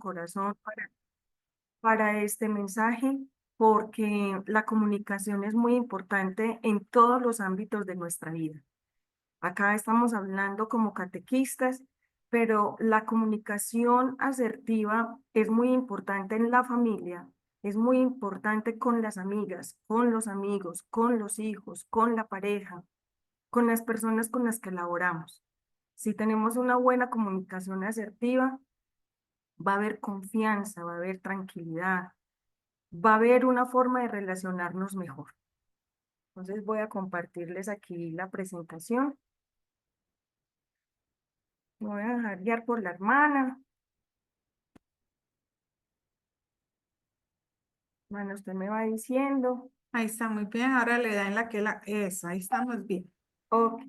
corazón para este mensaje, porque la comunicación es muy importante en todos los ámbitos de nuestra vida. Acá estamos hablando como catequistas, pero la comunicación asertiva es muy importante en la familia, es muy importante con las amigas, con los amigos, con los hijos, con la pareja, con las personas con las que laboramos. Si tenemos una buena comunicación asertiva, va a haber confianza, va a haber tranquilidad, va a haber una forma de relacionarnos mejor. Entonces voy a compartirles aquí la presentación. Me voy a dejar guiar por la hermana. Bueno, usted me va diciendo. Ahí está muy bien. Ahora le da en la que la esa. Ahí estamos bien. Ok.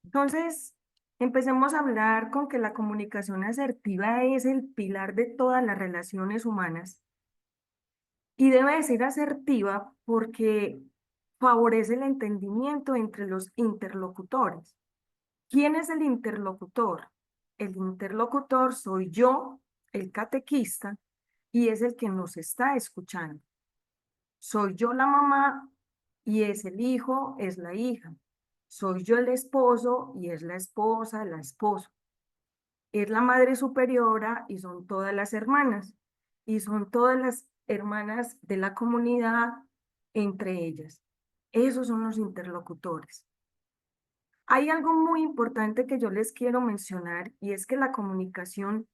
Entonces, empecemos a hablar con que la comunicación asertiva es el pilar de todas las relaciones humanas y debe de ser asertiva porque favorece el entendimiento entre los interlocutores. ¿Quién es el interlocutor? El interlocutor soy yo, el catequista, y es el que nos está escuchando. Soy yo la mamá y es el hijo, es la hija. Soy yo el esposo y es la esposa, la esposa. Es la madre superiora y son todas las hermanas. Y son todas las hermanas de la comunidad entre ellas. Esos son los interlocutores. Hay algo muy importante que yo les quiero mencionar y es que la comunicación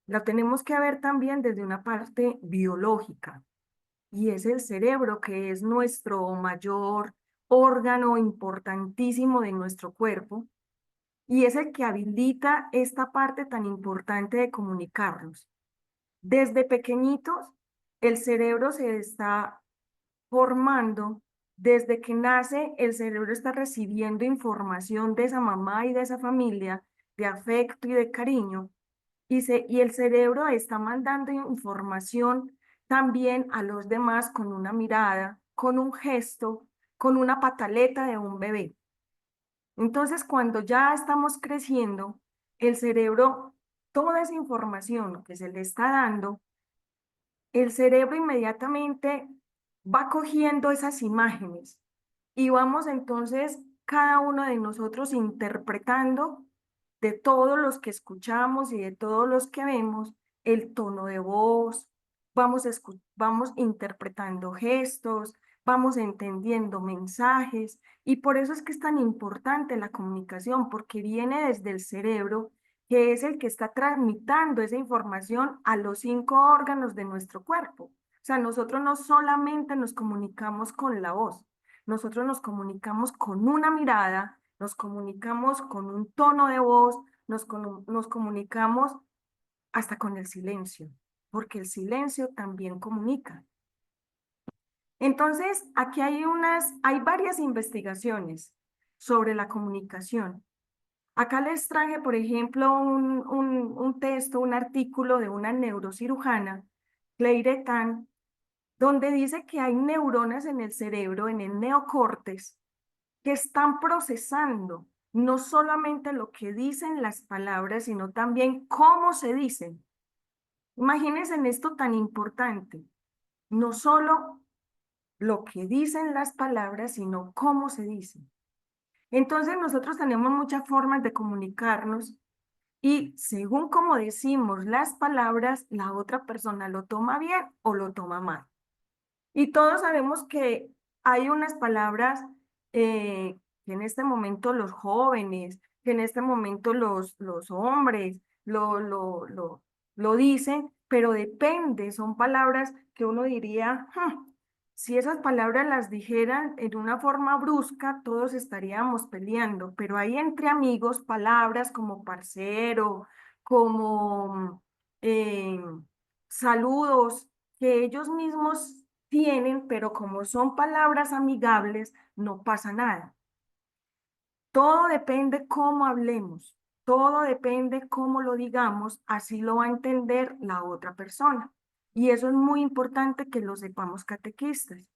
la tenemos que ver también desde una parte biológica y es el cerebro que es nuestro mayor órgano importantísimo de nuestro cuerpo y es el que habilita esta parte tan importante de comunicarnos. Desde pequeñitos, el cerebro se está formando, desde que nace, el cerebro está recibiendo información de esa mamá y de esa familia, de afecto y de cariño, y el cerebro está mandando información también a los demás con una mirada, con un gesto, con una pataleta de un bebé. Entonces, cuando ya estamos creciendo, el cerebro, toda esa información que se le está dando, el cerebro inmediatamente va cogiendo esas imágenes y vamos entonces cada uno de nosotros interpretando de todos los que escuchamos y de todos los que vemos el tono de voz, vamos interpretando gestos, vamos entendiendo mensajes y por eso es que es tan importante la comunicación porque viene desde el cerebro que es el que está tramitando esa información a los 5 órganos de nuestro cuerpo. O sea, nosotros no solamente nos comunicamos con la voz, nosotros nos comunicamos con una mirada, nos comunicamos con un tono de voz, nos comunicamos hasta con el silencio, porque el silencio también comunica. Entonces, aquí hay varias investigaciones sobre la comunicación. Acá les traje, por ejemplo, un texto, un artículo de una neurocirujana, Claire Tan, donde dice que hay neuronas en el cerebro, en el neocórtex, que están procesando no solamente lo que dicen las palabras, sino también cómo se dicen. Imagínense en esto tan importante, no solo lo que dicen las palabras, sino cómo se dicen. Entonces nosotros tenemos muchas formas de comunicarnos y según cómo decimos las palabras, la otra persona lo toma bien o lo toma mal. Y todos sabemos que hay unas palabras que en este momento los jóvenes, que en este momento los hombres lo dicen, pero depende, son palabras que uno diría, si esas palabras las dijeran en una forma brusca, todos estaríamos peleando, pero hay entre amigos palabras como parcero, como eh, saludos que ellos mismos tienen, pero como son palabras amigables, no pasa nada. Todo depende cómo hablemos, todo depende cómo lo digamos, así lo va a entender la otra persona. Y eso es muy importante que lo sepamos catequistas.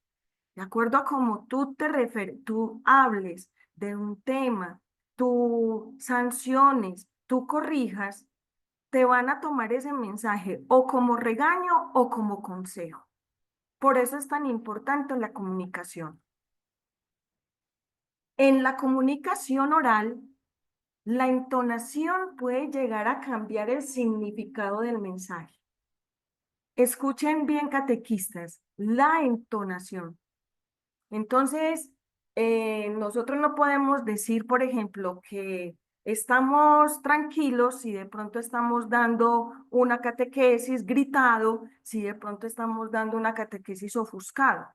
De acuerdo a cómo tú hables de un tema, tú sanciones, tú corrijas, te van a tomar ese mensaje o como regaño o como consejo. Por eso es tan importante la comunicación. En la comunicación oral, la entonación puede llegar a cambiar el significado del mensaje. Escuchen bien, catequistas, la entonación. Entonces, nosotros no podemos decir, por ejemplo, que estamos tranquilos si de pronto estamos dando una catequesis gritado, si de pronto estamos dando una catequesis ofuscado,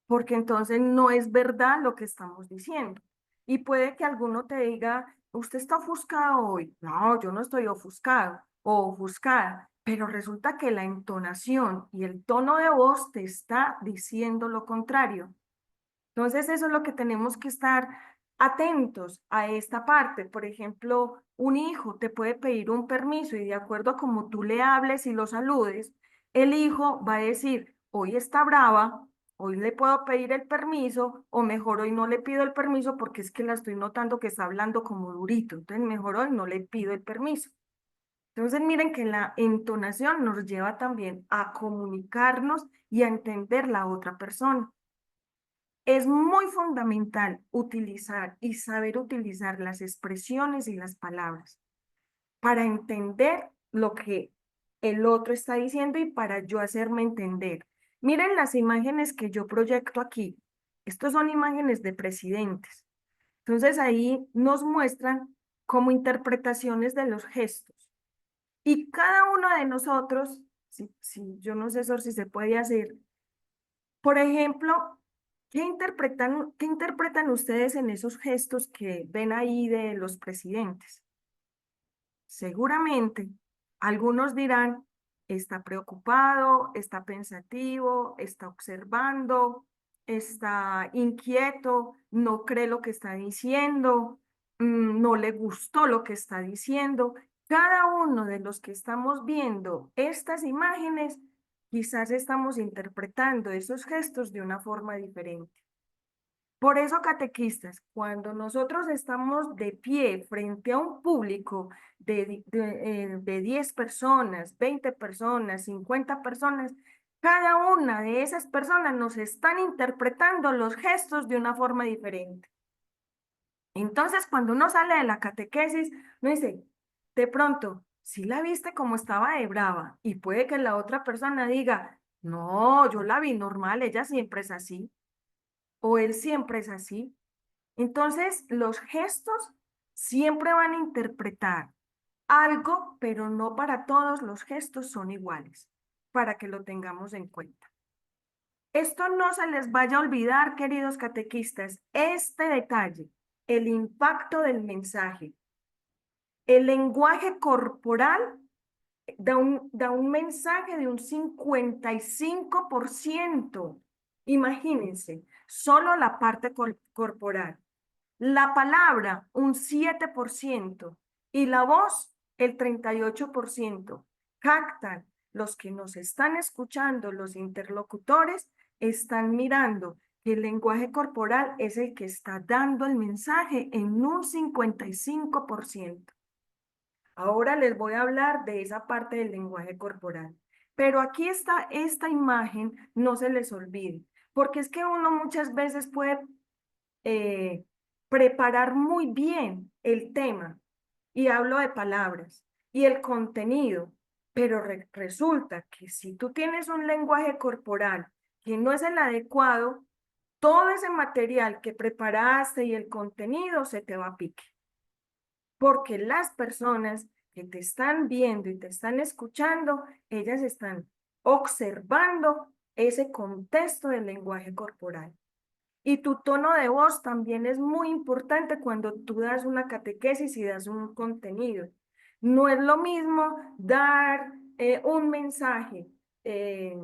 porque entonces no es verdad lo que estamos diciendo. Y puede que alguno te diga, usted está ofuscado hoy. No, yo no estoy ofuscado o ofuscada, pero resulta que la entonación y el tono de voz te está diciendo lo contrario. Entonces, eso es lo que tenemos que estar atentos a esta parte. Por ejemplo, un hijo te puede pedir un permiso y de acuerdo a cómo tú le hables y lo saludes, el hijo va a decir, hoy está brava, hoy le puedo pedir el permiso o mejor hoy no le pido el permiso porque es que la estoy notando que está hablando como durito. Entonces, mejor hoy no le pido el permiso. Entonces, miren que la entonación nos lleva también a comunicarnos y a entender la otra persona. Es muy fundamental utilizar y saber utilizar las expresiones y las palabras para entender lo que el otro está diciendo y para yo hacerme entender. Miren las imágenes que yo proyecto aquí. Estos son imágenes de presidentes. Entonces ahí nos muestran como interpretaciones de los gestos. Y cada uno de nosotros, si yo no sé Sor, si se puede hacer, por ejemplo, qué interpretan ustedes en esos gestos que ven ahí de los presidentes? Seguramente algunos dirán, está preocupado, está pensativo, está observando, está inquieto, no cree lo que está diciendo, no le gustó lo que está diciendo. Cada uno de los que estamos viendo estas imágenes, quizás estamos interpretando esos gestos de una forma diferente. Por eso, catequistas, cuando nosotros estamos de pie frente a un público de 10 personas, 20 personas, 50 personas, cada una de esas personas nos están interpretando los gestos de una forma diferente. Entonces, cuando uno sale de la catequesis, uno dice, de pronto, si la viste como estaba de brava, y puede que la otra persona diga, no, yo la vi normal, ella siempre es así, o él siempre es así. Entonces, los gestos siempre van a interpretar algo, pero no para todos los gestos son iguales, para que lo tengamos en cuenta. Esto no se les vaya a olvidar, queridos catequistas, este detalle, el impacto del mensaje. El lenguaje corporal da un mensaje de un 55%. Imagínense, solo la parte corporal. La palabra, un 7%, y la voz, el 38%. Captan los que nos están escuchando, los interlocutores, están mirando que el lenguaje corporal es el que está dando el mensaje en un 55%. Ahora les voy a hablar de esa parte del lenguaje corporal. Pero aquí está esta imagen, no se les olvide, porque es que uno muchas veces puede eh, preparar muy bien el tema, y hablo de palabras, y el contenido, pero resulta que si tú tienes un lenguaje corporal que no es el adecuado, todo ese material que preparaste y el contenido se te va a pique, porque las personas que te están viendo y te están escuchando, ellas están observando ese contexto del lenguaje corporal. Y tu tono de voz también es muy importante cuando tú das una catequesis y das un contenido. No es lo mismo dar un mensaje eh,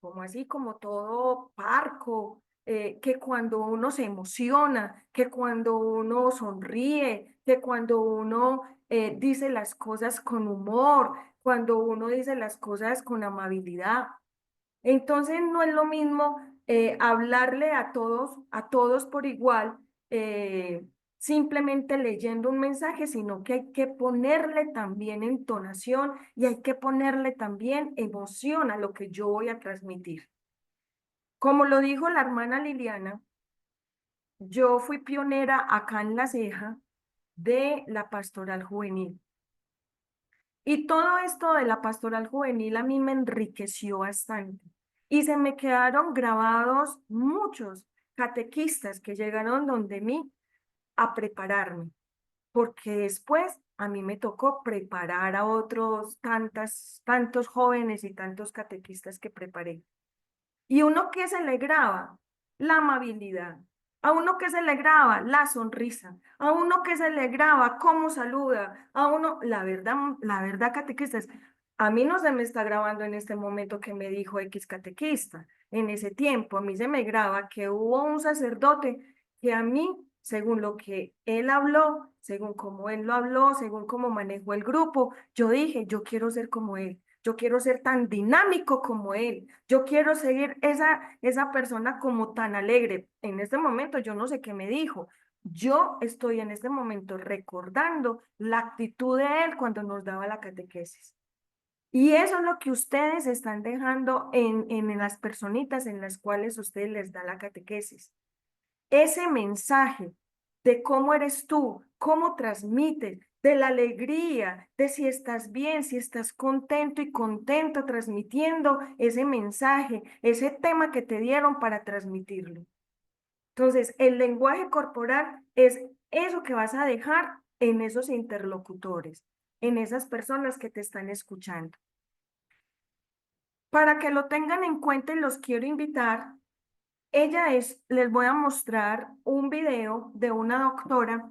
como así, como todo parco, que cuando uno se emociona, que cuando uno sonríe, que cuando uno dice las cosas con humor, cuando uno dice las cosas con amabilidad. Entonces no es lo mismo hablarle a todos por igual. simplemente leyendo un mensaje, sino que hay que ponerle también entonación y hay que ponerle también emoción a lo que yo voy a transmitir. Como lo dijo la hermana Liliana, yo fui pionera acá en La Ceja de la pastoral juvenil. Y todo esto de la pastoral juvenil a mí me enriqueció bastante. Y se me quedaron grabados muchos catequistas que llegaron donde mí a prepararme, porque después a mí me tocó preparar a otros tantos jóvenes y tantos catequistas que preparé. Y uno que se le graba la amabilidad, a uno que se le graba la sonrisa, a uno que se le graba cómo saluda, a uno, la verdad, catequistas, a mí no se me está grabando en este momento que me dijo X catequista. En ese tiempo, a mí se me graba que hubo un sacerdote que a mí, según lo que él habló, según cómo él lo habló, según cómo manejó el grupo, yo dije, yo quiero ser como él. Yo quiero ser tan dinámico como él. Yo quiero seguir esa persona como tan alegre. En este momento yo no sé qué me dijo. Yo estoy en este momento recordando la actitud de él cuando nos daba la catequesis. Y eso es lo que ustedes están dejando en las personitas en las cuales ustedes les da la catequesis. Ese mensaje de cómo eres tú, cómo transmites, de la alegría, de si estás bien, si estás contento y contento transmitiendo ese mensaje, ese tema que te dieron para transmitirlo. Entonces, el lenguaje corporal es eso que vas a dejar en esos interlocutores, en esas personas que te están escuchando. Para que lo tengan en cuenta y los quiero invitar, les voy a mostrar un video de una doctora.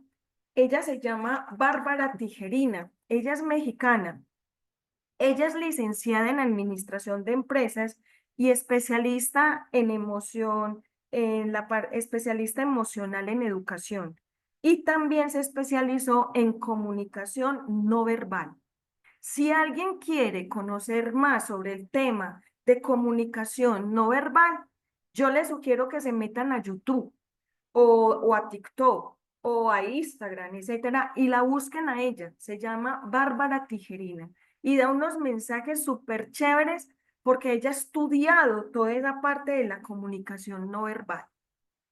Ella se llama Bárbara Tijerina. Ella es mexicana. Ella es licenciada en Administración de Empresas y especialista en emoción, especialista emocional en educación. Y también se especializó en comunicación no verbal. Si alguien quiere conocer más sobre el tema de comunicación no verbal, yo les sugiero que se metan a YouTube o a TikTok o a Instagram, etcétera, y la busquen a ella. Se llama Bárbara Tijerina y da unos mensajes súper chéveres porque ella ha estudiado toda esa parte de la comunicación no verbal.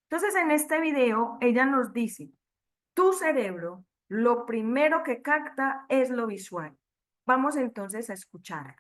Entonces, en este video, ella nos dice, tu cerebro, lo primero que capta es lo visual. Vamos entonces a escuchar.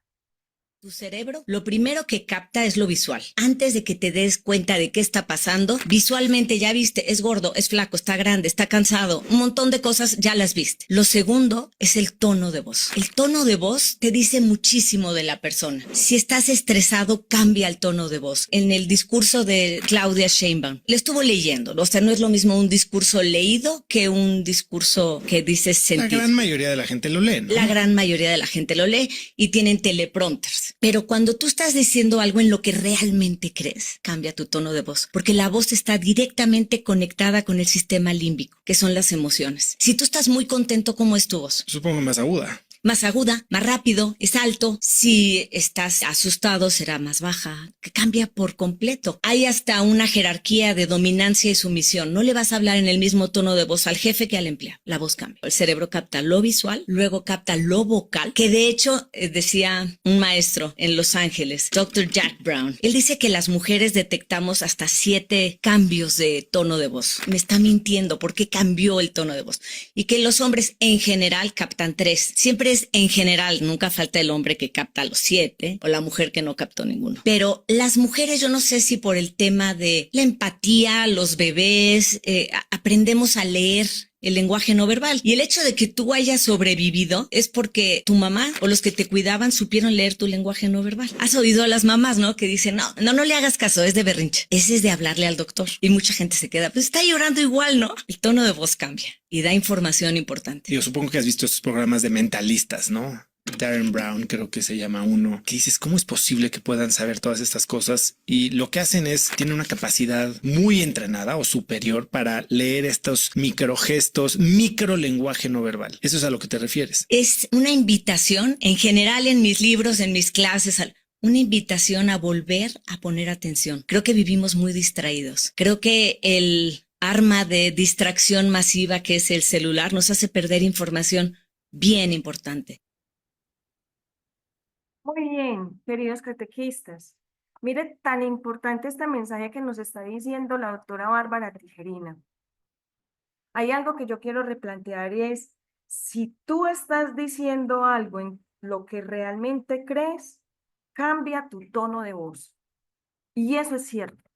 Tu cerebro lo primero que capta es lo visual. Antes de que te des cuenta de qué está pasando, visualmente ya viste, es gordo, es flaco, está grande, está cansado, un montón de cosas ya las viste. Lo segundo es el tono de voz. El tono de voz te dice muchísimo de la persona. Si estás estresado, cambia el tono de voz. En el discurso de Claudia Sheinbaum, le estuvo leyendo, o sea, no es lo mismo un discurso leído que un discurso que dices sentir. La gran mayoría de la gente lo lee, ¿no? La gran mayoría de la gente lo lee y tienen teleprompters. Pero cuando tú estás diciendo algo en lo que realmente crees, cambia tu tono de voz, porque la voz está directamente conectada con el sistema límbico, que son las emociones. Si tú estás muy contento, ¿cómo es tu voz? Supongo más aguda. Más aguda, más rápido, es alto. Si estás asustado, será más baja, que cambia por completo. Hay hasta una jerarquía de dominancia y sumisión. No le vas a hablar en el mismo tono de voz al jefe que al empleado. La voz cambia. El cerebro capta lo visual, luego capta lo vocal, que de hecho decía un maestro en Los Ángeles, Dr. Jack Brown. Él dice que las mujeres detectamos hasta 7 cambios de tono de voz. Me está mintiendo, ¿por qué cambió el tono de voz? Y que los hombres en general captan 3. Siempre es en general, nunca falta el hombre que capta los 7 o la mujer que no captó ninguno. Pero las mujeres, yo no sé si por el tema de la empatía, los bebés, aprendemos a leer el lenguaje no verbal. Y el hecho de que tú hayas sobrevivido es porque tu mamá o los que te cuidaban supieron leer tu lenguaje no verbal. Has oído a las mamás, ¿no? Que dicen, no le hagas caso, es de berrinche. Ese es de hablarle al doctor. Y mucha gente se queda, pues está llorando igual, ¿no? El tono de voz cambia y da información importante. Yo supongo que has visto estos programas de mentalistas, ¿no? Darren Brown, creo que se llama uno, que dices, ¿cómo es posible que puedan saber todas estas cosas? Y lo que hacen es, tienen una capacidad muy entrenada o superior para leer estos microgestos, microlenguaje no verbal. ¿Eso es a lo que te refieres? Es una invitación, en general en mis libros, en mis clases, una invitación a volver a poner atención. Creo que vivimos muy distraídos. Creo que el arma de distracción masiva que es el celular, nos hace perder información bien importante. Muy bien, queridos catequistas. Mire, tan importante este mensaje que nos está diciendo la doctora Bárbara Tijerina. Hay algo que yo quiero replantear y es, si tú estás diciendo algo en lo que realmente crees, cambia tu tono de voz. Y eso es cierto.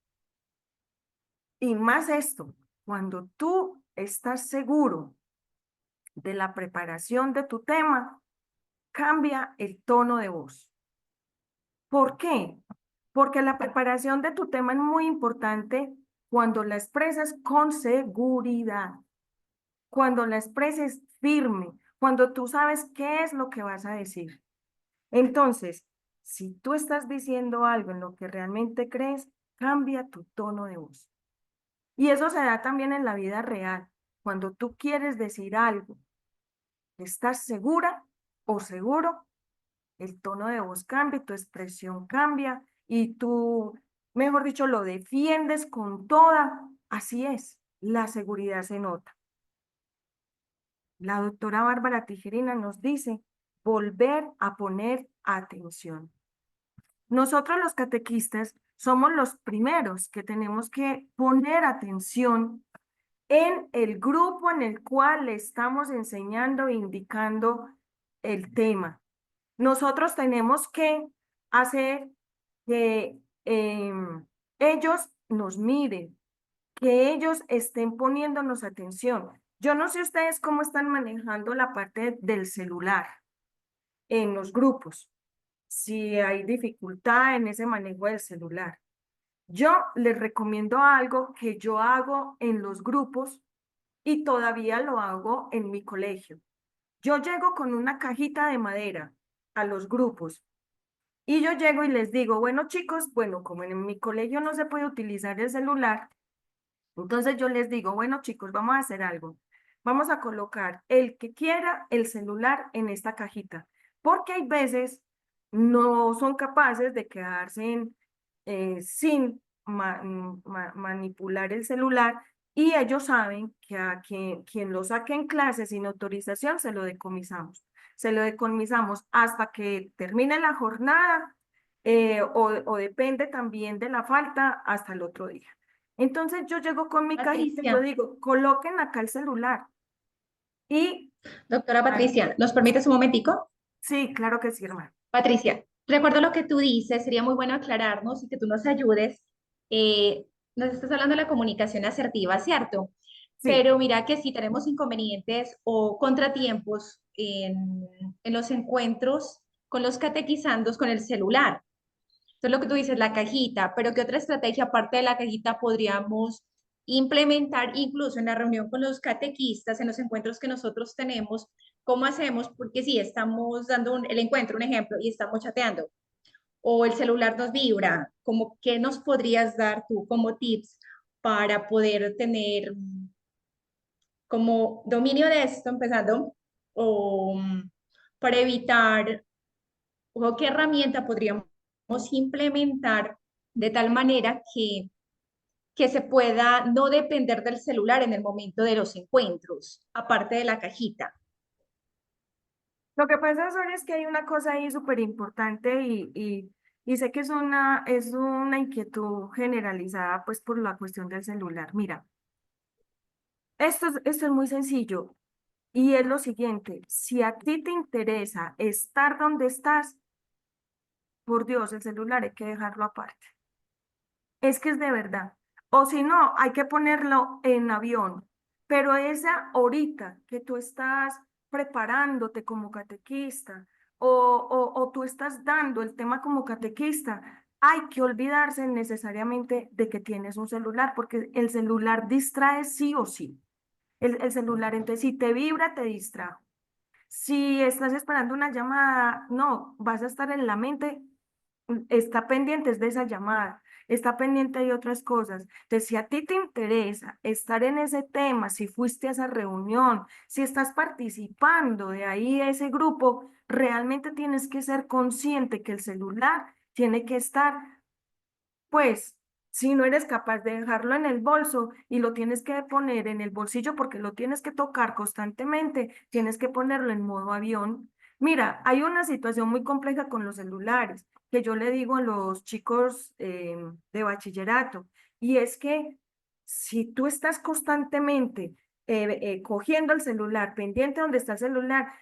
Y más esto, cuando tú estás seguro de la preparación de tu tema, cambia el tono de voz. ¿Por qué? Porque la preparación de tu tema es muy importante cuando la expresas con seguridad, cuando la expreses firme, cuando tú sabes qué es lo que vas a decir. Entonces, si tú estás diciendo algo en lo que realmente crees, cambia tu tono de voz. Y eso se da también en la vida real. Cuando tú quieres decir algo, estás segura o seguro, el tono de voz cambia, tu expresión cambia y tú, mejor dicho, lo defiendes con toda. Así es, la seguridad se nota. La doctora Bárbara Tijerina nos dice volver a poner atención. Nosotros los catequistas somos los primeros que tenemos que poner atención en el grupo en el cual le estamos enseñando e indicando el tema. Nosotros tenemos que hacer que ellos nos miren, que ellos estén poniéndonos atención. Yo no sé ustedes cómo están manejando la parte del celular en los grupos, si hay dificultad en ese manejo del celular. Yo les recomiendo algo que yo hago en los grupos y todavía lo hago en mi colegio. Yo llego con una cajita de madera a los grupos y yo llego y les digo, bueno chicos, bueno, como en mi colegio no se puede utilizar el celular, entonces yo les digo, bueno chicos, vamos a hacer algo. Vamos a colocar el que quiera el celular en esta cajita, porque hay veces no son capaces de quedarse sin manipular el celular y ellos saben que a quien lo saque en clase sin autorización se lo decomisamos. Se lo decomisamos hasta que termine la jornada o depende también de la falta hasta el otro día. Entonces yo llego con mi cajita y yo Patricia, digo, coloquen acá el celular. Y, doctora Patricia, ¿nos permites un momentico? sí, claro que sí, hermano. Patricia, recuerdo lo que tú dices, sería muy bueno aclararnos y que tú nos ayudes. Nos estás hablando de la comunicación asertiva, ¿cierto? Sí, Pero mira que si tenemos inconvenientes o contratiempos en los encuentros con los catequizandos con el celular. Entonces, lo que tú dices, la cajita, pero ¿qué otra estrategia aparte de la cajita podríamos implementar incluso en la reunión con los catequistas, en los encuentros que nosotros tenemos? ¿Cómo hacemos? Porque si estamos dando el encuentro, un ejemplo, y estamos chateando, o el celular nos vibra, como ¿qué nos podrías dar tú como tips para poder tener como dominio de esto, empezando, o para evitar, o qué herramienta podríamos implementar de tal manera que se pueda no depender del celular en el momento de los encuentros, aparte de la cajita? lo que pasa, Sonia, es que hay una cosa ahí súper importante y sé que es una inquietud generalizada pues por la cuestión del celular. Mira, esto es muy sencillo y es lo siguiente, si a ti te interesa estar donde estás, por Dios, el celular hay que dejarlo aparte. Es que es de verdad. O si no, hay que ponerlo en avión. Pero esa horita que tú estás preparándote como catequista o tú estás dando el tema como catequista, hay que olvidarse necesariamente de que tienes un celular, porque el celular distrae sí o sí. El celular, entonces, si te vibra, te distrae. Si estás esperando una llamada, no, vas a estar en la mente, está pendiente de esa llamada, está pendiente de otras cosas. Entonces, si a ti te interesa estar en ese tema, si fuiste a esa reunión, si estás participando de ahí ese grupo, realmente tienes que ser consciente que el celular tiene que estar, pues, Si no eres capaz de dejarlo en el bolso y lo tienes que poner en el bolsillo porque lo tienes que tocar constantemente, tienes que ponerlo en modo avión. Mira, hay una situación muy compleja con los celulares que yo le digo a los chicos de bachillerato, y es que si tú estás constantemente cogiendo el celular, pendiente donde está el celular,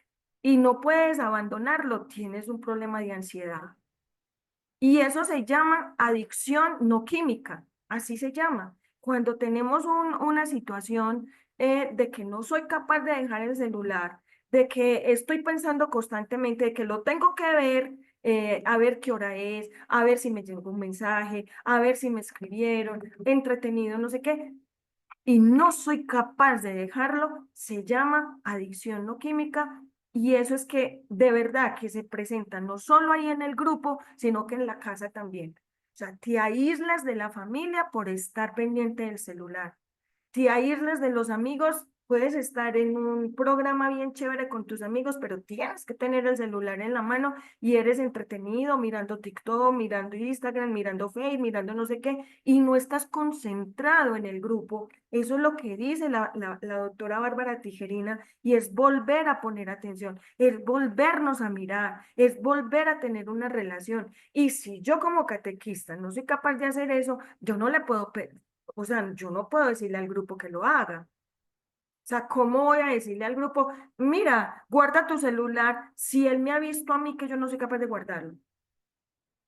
y no puedes abandonarlo, tienes un problema de ansiedad. Y eso se llama adicción no química, así se llama. Cuando tenemos una situación de que no soy capaz de dejar el celular, de que estoy pensando constantemente, de que lo tengo que ver, a ver qué hora es, a ver si me llegó un mensaje, a ver si me escribieron, entretenido, no sé qué, y no soy capaz de dejarlo, se llama adicción no química. Y eso es que de verdad que se presenta no solo ahí en el grupo, sino que en la casa también. O sea, te aíslas de la familia por estar pendiente del celular. Te aíslas de los amigos, puedes estar en un programa bien chévere con tus amigos, pero tienes que tener el celular en la mano y eres entretenido mirando TikTok, mirando Instagram, mirando Facebook, mirando no sé qué, y no estás concentrado en el grupo. Eso es lo que dice la doctora Bárbara Tijerina, y es volver a poner atención, es volvernos a mirar, es volver a tener una relación. Y si yo como catequista no soy capaz de hacer eso, yo no le puedo o sea, yo no puedo decirle al grupo que lo haga. O sea, ¿cómo voy a decirle al grupo, mira, guarda tu celular si él me ha visto a mí que yo no soy capaz de guardarlo?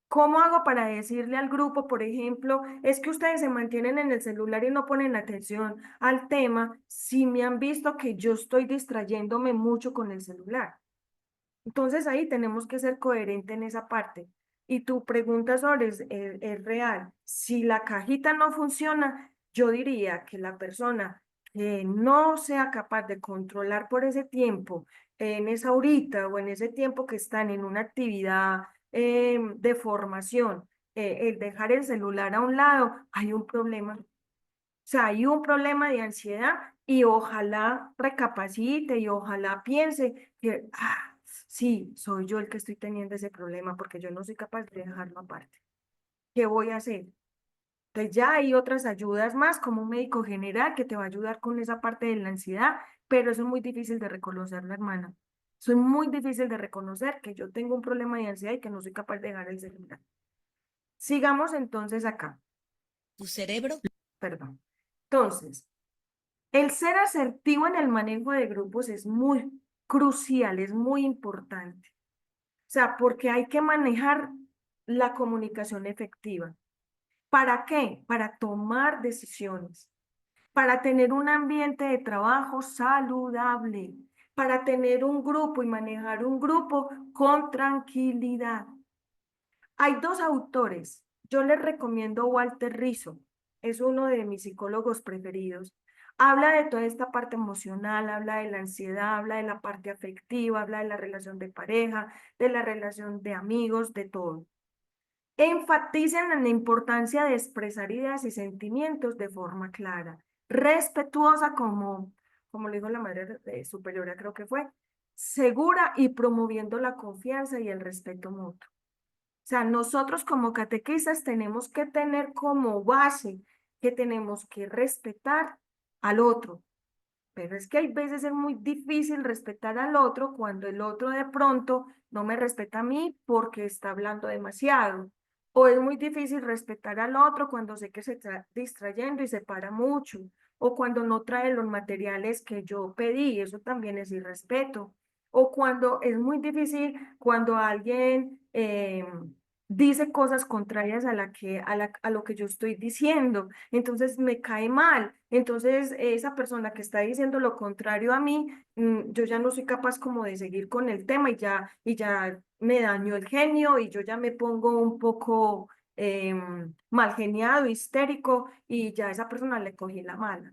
¿Cómo hago para decirle al grupo, por ejemplo, es que ustedes se mantienen en el celular y no ponen atención al tema si me han visto que yo estoy distrayéndome mucho con el celular? Entonces ahí tenemos que ser coherente en esa parte. Y tu pregunta sobre es real. Si la cajita no funciona, yo diría que la persona que no sea capaz de controlar por ese tiempo, en esa horita o en ese tiempo que están en una actividad de formación, el dejar el celular a un lado, hay un problema. O sea, hay un problema de ansiedad y ojalá recapacite y ojalá piense que, sí, soy yo el que estoy teniendo ese problema porque yo no soy capaz de dejarlo aparte. ¿Qué voy a hacer? Entonces ya hay otras ayudas más, como un médico general que te va a ayudar con esa parte de la ansiedad, pero eso es muy difícil de reconocerlo, hermana. Eso es muy difícil de reconocer que yo tengo un problema de ansiedad y que no soy capaz de dejar el celular. Sigamos entonces acá, Tu cerebro. perdón. Entonces, el ser asertivo en el manejo de grupos es muy crucial, es muy importante. O sea, porque hay que manejar la comunicación efectiva. ¿Para qué? Para tomar decisiones, para tener un ambiente de trabajo saludable, para tener un grupo y manejar un grupo con tranquilidad. Hay dos autores. Yo les recomiendo Walter Rizzo, es uno de mis psicólogos preferidos. Habla de toda esta parte emocional, habla de la ansiedad, habla de la parte afectiva, habla de la relación de pareja, de la relación de amigos, de todo. Enfatizan en la importancia de expresar ideas y sentimientos de forma clara, respetuosa, como le dijo la madre superiora, creo que fue, segura y promoviendo la confianza y el respeto mutuo. O sea, nosotros como catequistas tenemos que tener como base que tenemos que respetar al otro, pero es que hay veces es muy difícil respetar al otro cuando el otro de pronto no me respeta a mí porque está hablando demasiado. O es muy difícil respetar al otro cuando sé que se está distrayendo y se para mucho. O cuando no trae los materiales que yo pedí, eso también es irrespeto. O cuando es muy difícil cuando alguien dice cosas contrarias a lo que yo estoy diciendo, entonces me cae mal. Entonces, esa persona que está diciendo lo contrario a mí, yo ya no soy capaz como de seguir con el tema y ya me dañó el genio y yo ya me pongo un poco mal geniado, histérico y ya a esa persona le cogí la mala.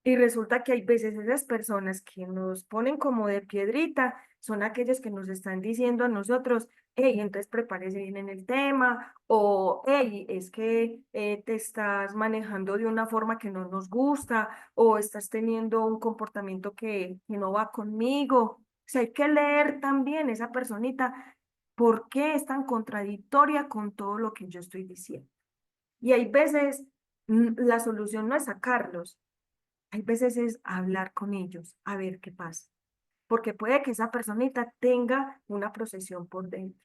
Y resulta que hay veces esas personas que nos ponen como de piedrita son aquellas que nos están diciendo a nosotros, hey, entonces prepárese bien en el tema, o hey, es que te estás manejando de una forma que no nos gusta, o estás teniendo un comportamiento que no va conmigo. O sea, hay que leer también esa personita, por qué es tan contradictoria con todo lo que yo estoy diciendo. Y hay veces la solución no es sacarlos, hay veces es hablar con ellos, a ver qué pasa. Porque puede que esa personita tenga una procesión por dentro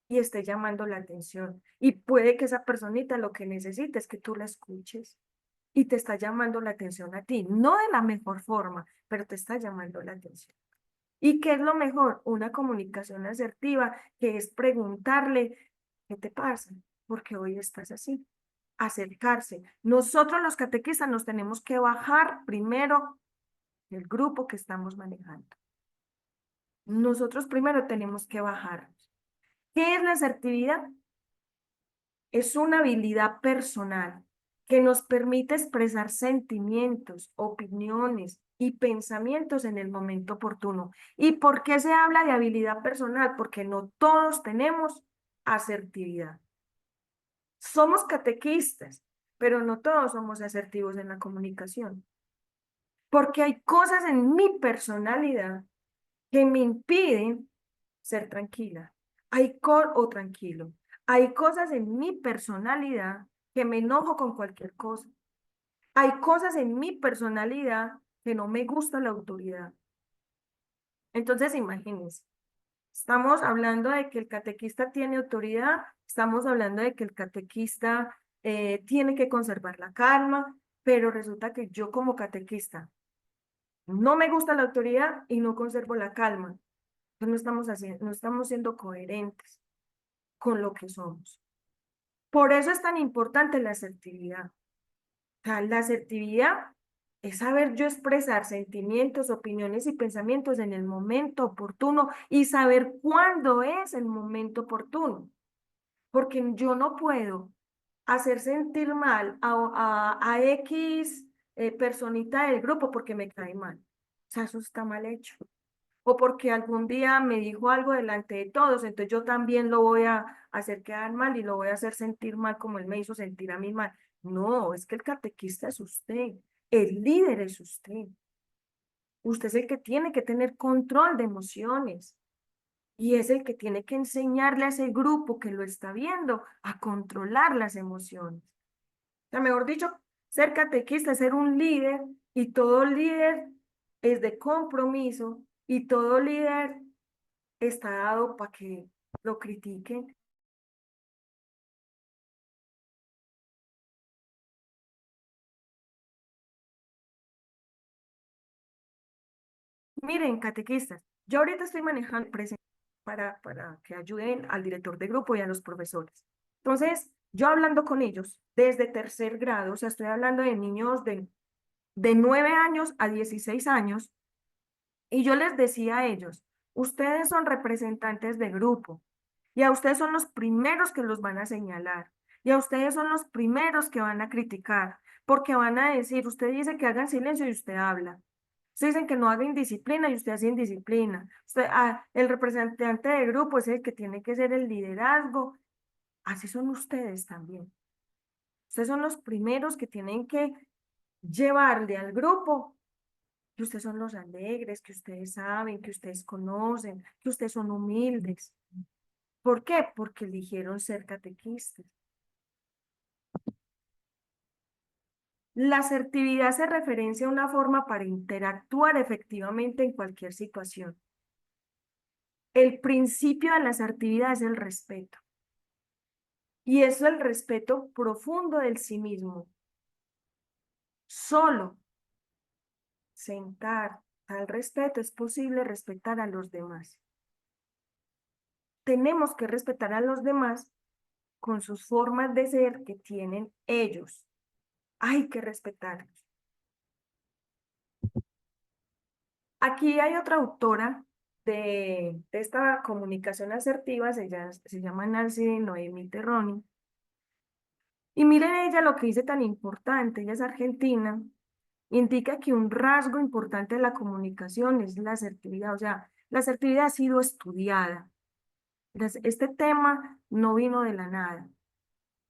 y esté llamando la atención. Y puede que esa personita lo que necesite es que tú la escuches y te está llamando la atención a ti. No de la mejor forma, pero te está llamando la atención. ¿Y qué es lo mejor? Una comunicación asertiva, que es preguntarle, ¿qué te pasa? Porque hoy estás así. Acercarse. Nosotros los catequistas nos tenemos que bajar primero del grupo que estamos manejando. Nosotros primero tenemos que bajarnos. ¿Qué es la asertividad? Es una habilidad personal que nos permite expresar sentimientos, opiniones y pensamientos en el momento oportuno. ¿Y por qué se habla de habilidad personal? Porque no todos tenemos asertividad. Somos catequistas, pero no todos somos asertivos en la comunicación. Porque hay cosas en mi personalidad que me impiden ser tranquila. O tranquilo. Hay cosas en mi personalidad que me enojo con cualquier cosa. Hay cosas en mi personalidad que no me gusta la autoridad. Entonces, imagínense, estamos hablando de que el catequista tiene autoridad, estamos hablando de que el catequista tiene que conservar la calma, pero resulta que yo como catequista no me gusta la autoridad y no conservo la calma. Entonces no estamos siendo coherentes con lo que somos. Por eso es tan importante la asertividad. O sea, la asertividad es saber yo expresar sentimientos, opiniones y pensamientos en el momento oportuno y saber cuándo es el momento oportuno. Porque yo no puedo hacer sentir mal a X personita del grupo porque me cae mal. O sea, eso está mal hecho. O porque algún día me dijo algo delante de todos, entonces yo también lo voy a hacer quedar mal y lo voy a hacer sentir mal como él me hizo sentir a mí mal. No, es que el catequista es usted, el líder es usted. Usted es el que tiene que tener control de emociones y es el que tiene que enseñarle a ese grupo que lo está viendo a controlar las emociones. O sea, mejor dicho, ser catequista es ser un líder y todo líder es de compromiso y todo líder está dado para que lo critiquen. Miren, catequistas, yo ahorita estoy manejando para que ayuden al director de grupo y a los profesores. Entonces, yo hablando con ellos desde tercer grado, o sea, estoy hablando de niños de 9 años a 16 años, y yo les decía a ellos, ustedes son representantes de grupo, y a ustedes son los primeros que los van a señalar, y a ustedes son los primeros que van a criticar, porque van a decir, usted dice que hagan silencio y usted habla. Ustedes dicen que no haga indisciplina y usted hace indisciplina. El representante de grupo es el que tiene que ser el liderazgo. Así son ustedes también. Ustedes son los primeros que tienen que llevarle al grupo que ustedes son los alegres, que ustedes saben, que ustedes conocen, que ustedes son humildes. ¿Por qué? Porque eligieron ser catequistas. La asertividad se referencia a una forma para interactuar efectivamente en cualquier situación. El principio de la asertividad es el respeto. Y eso es el respeto profundo del sí mismo. Solo sentar al respeto es posible respetar a los demás. Tenemos que respetar a los demás con sus formas de ser que tienen ellos. Hay que respetarlos. Aquí hay otra autora de esta comunicación asertiva, se llama Nancy Noemi Terroni. Y miren ella lo que dice tan importante, ella es argentina, indica que un rasgo importante de la comunicación es la asertividad, o sea, la asertividad ha sido estudiada. Este tema no vino de la nada.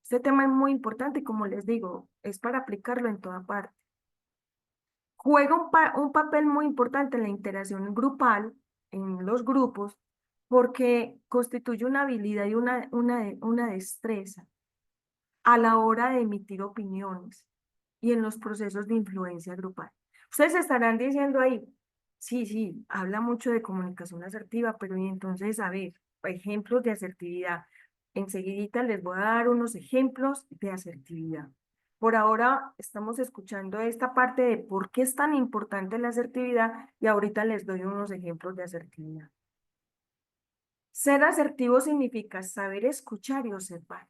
Este tema es muy importante y como les digo, es para aplicarlo en toda parte. Juega un papel muy importante en la interacción grupal, en los grupos, porque constituye una habilidad y una destreza. a la hora de emitir opiniones y en los procesos de influencia grupal. Ustedes estarán diciendo ahí, sí, sí, habla mucho de comunicación asertiva, pero y entonces, a ver, ejemplos de asertividad. Enseguidita les voy a dar unos ejemplos de asertividad. Por ahora estamos escuchando esta parte de por qué es tan importante la asertividad y ahorita les doy unos ejemplos de asertividad. Ser asertivo significa saber escuchar y observar.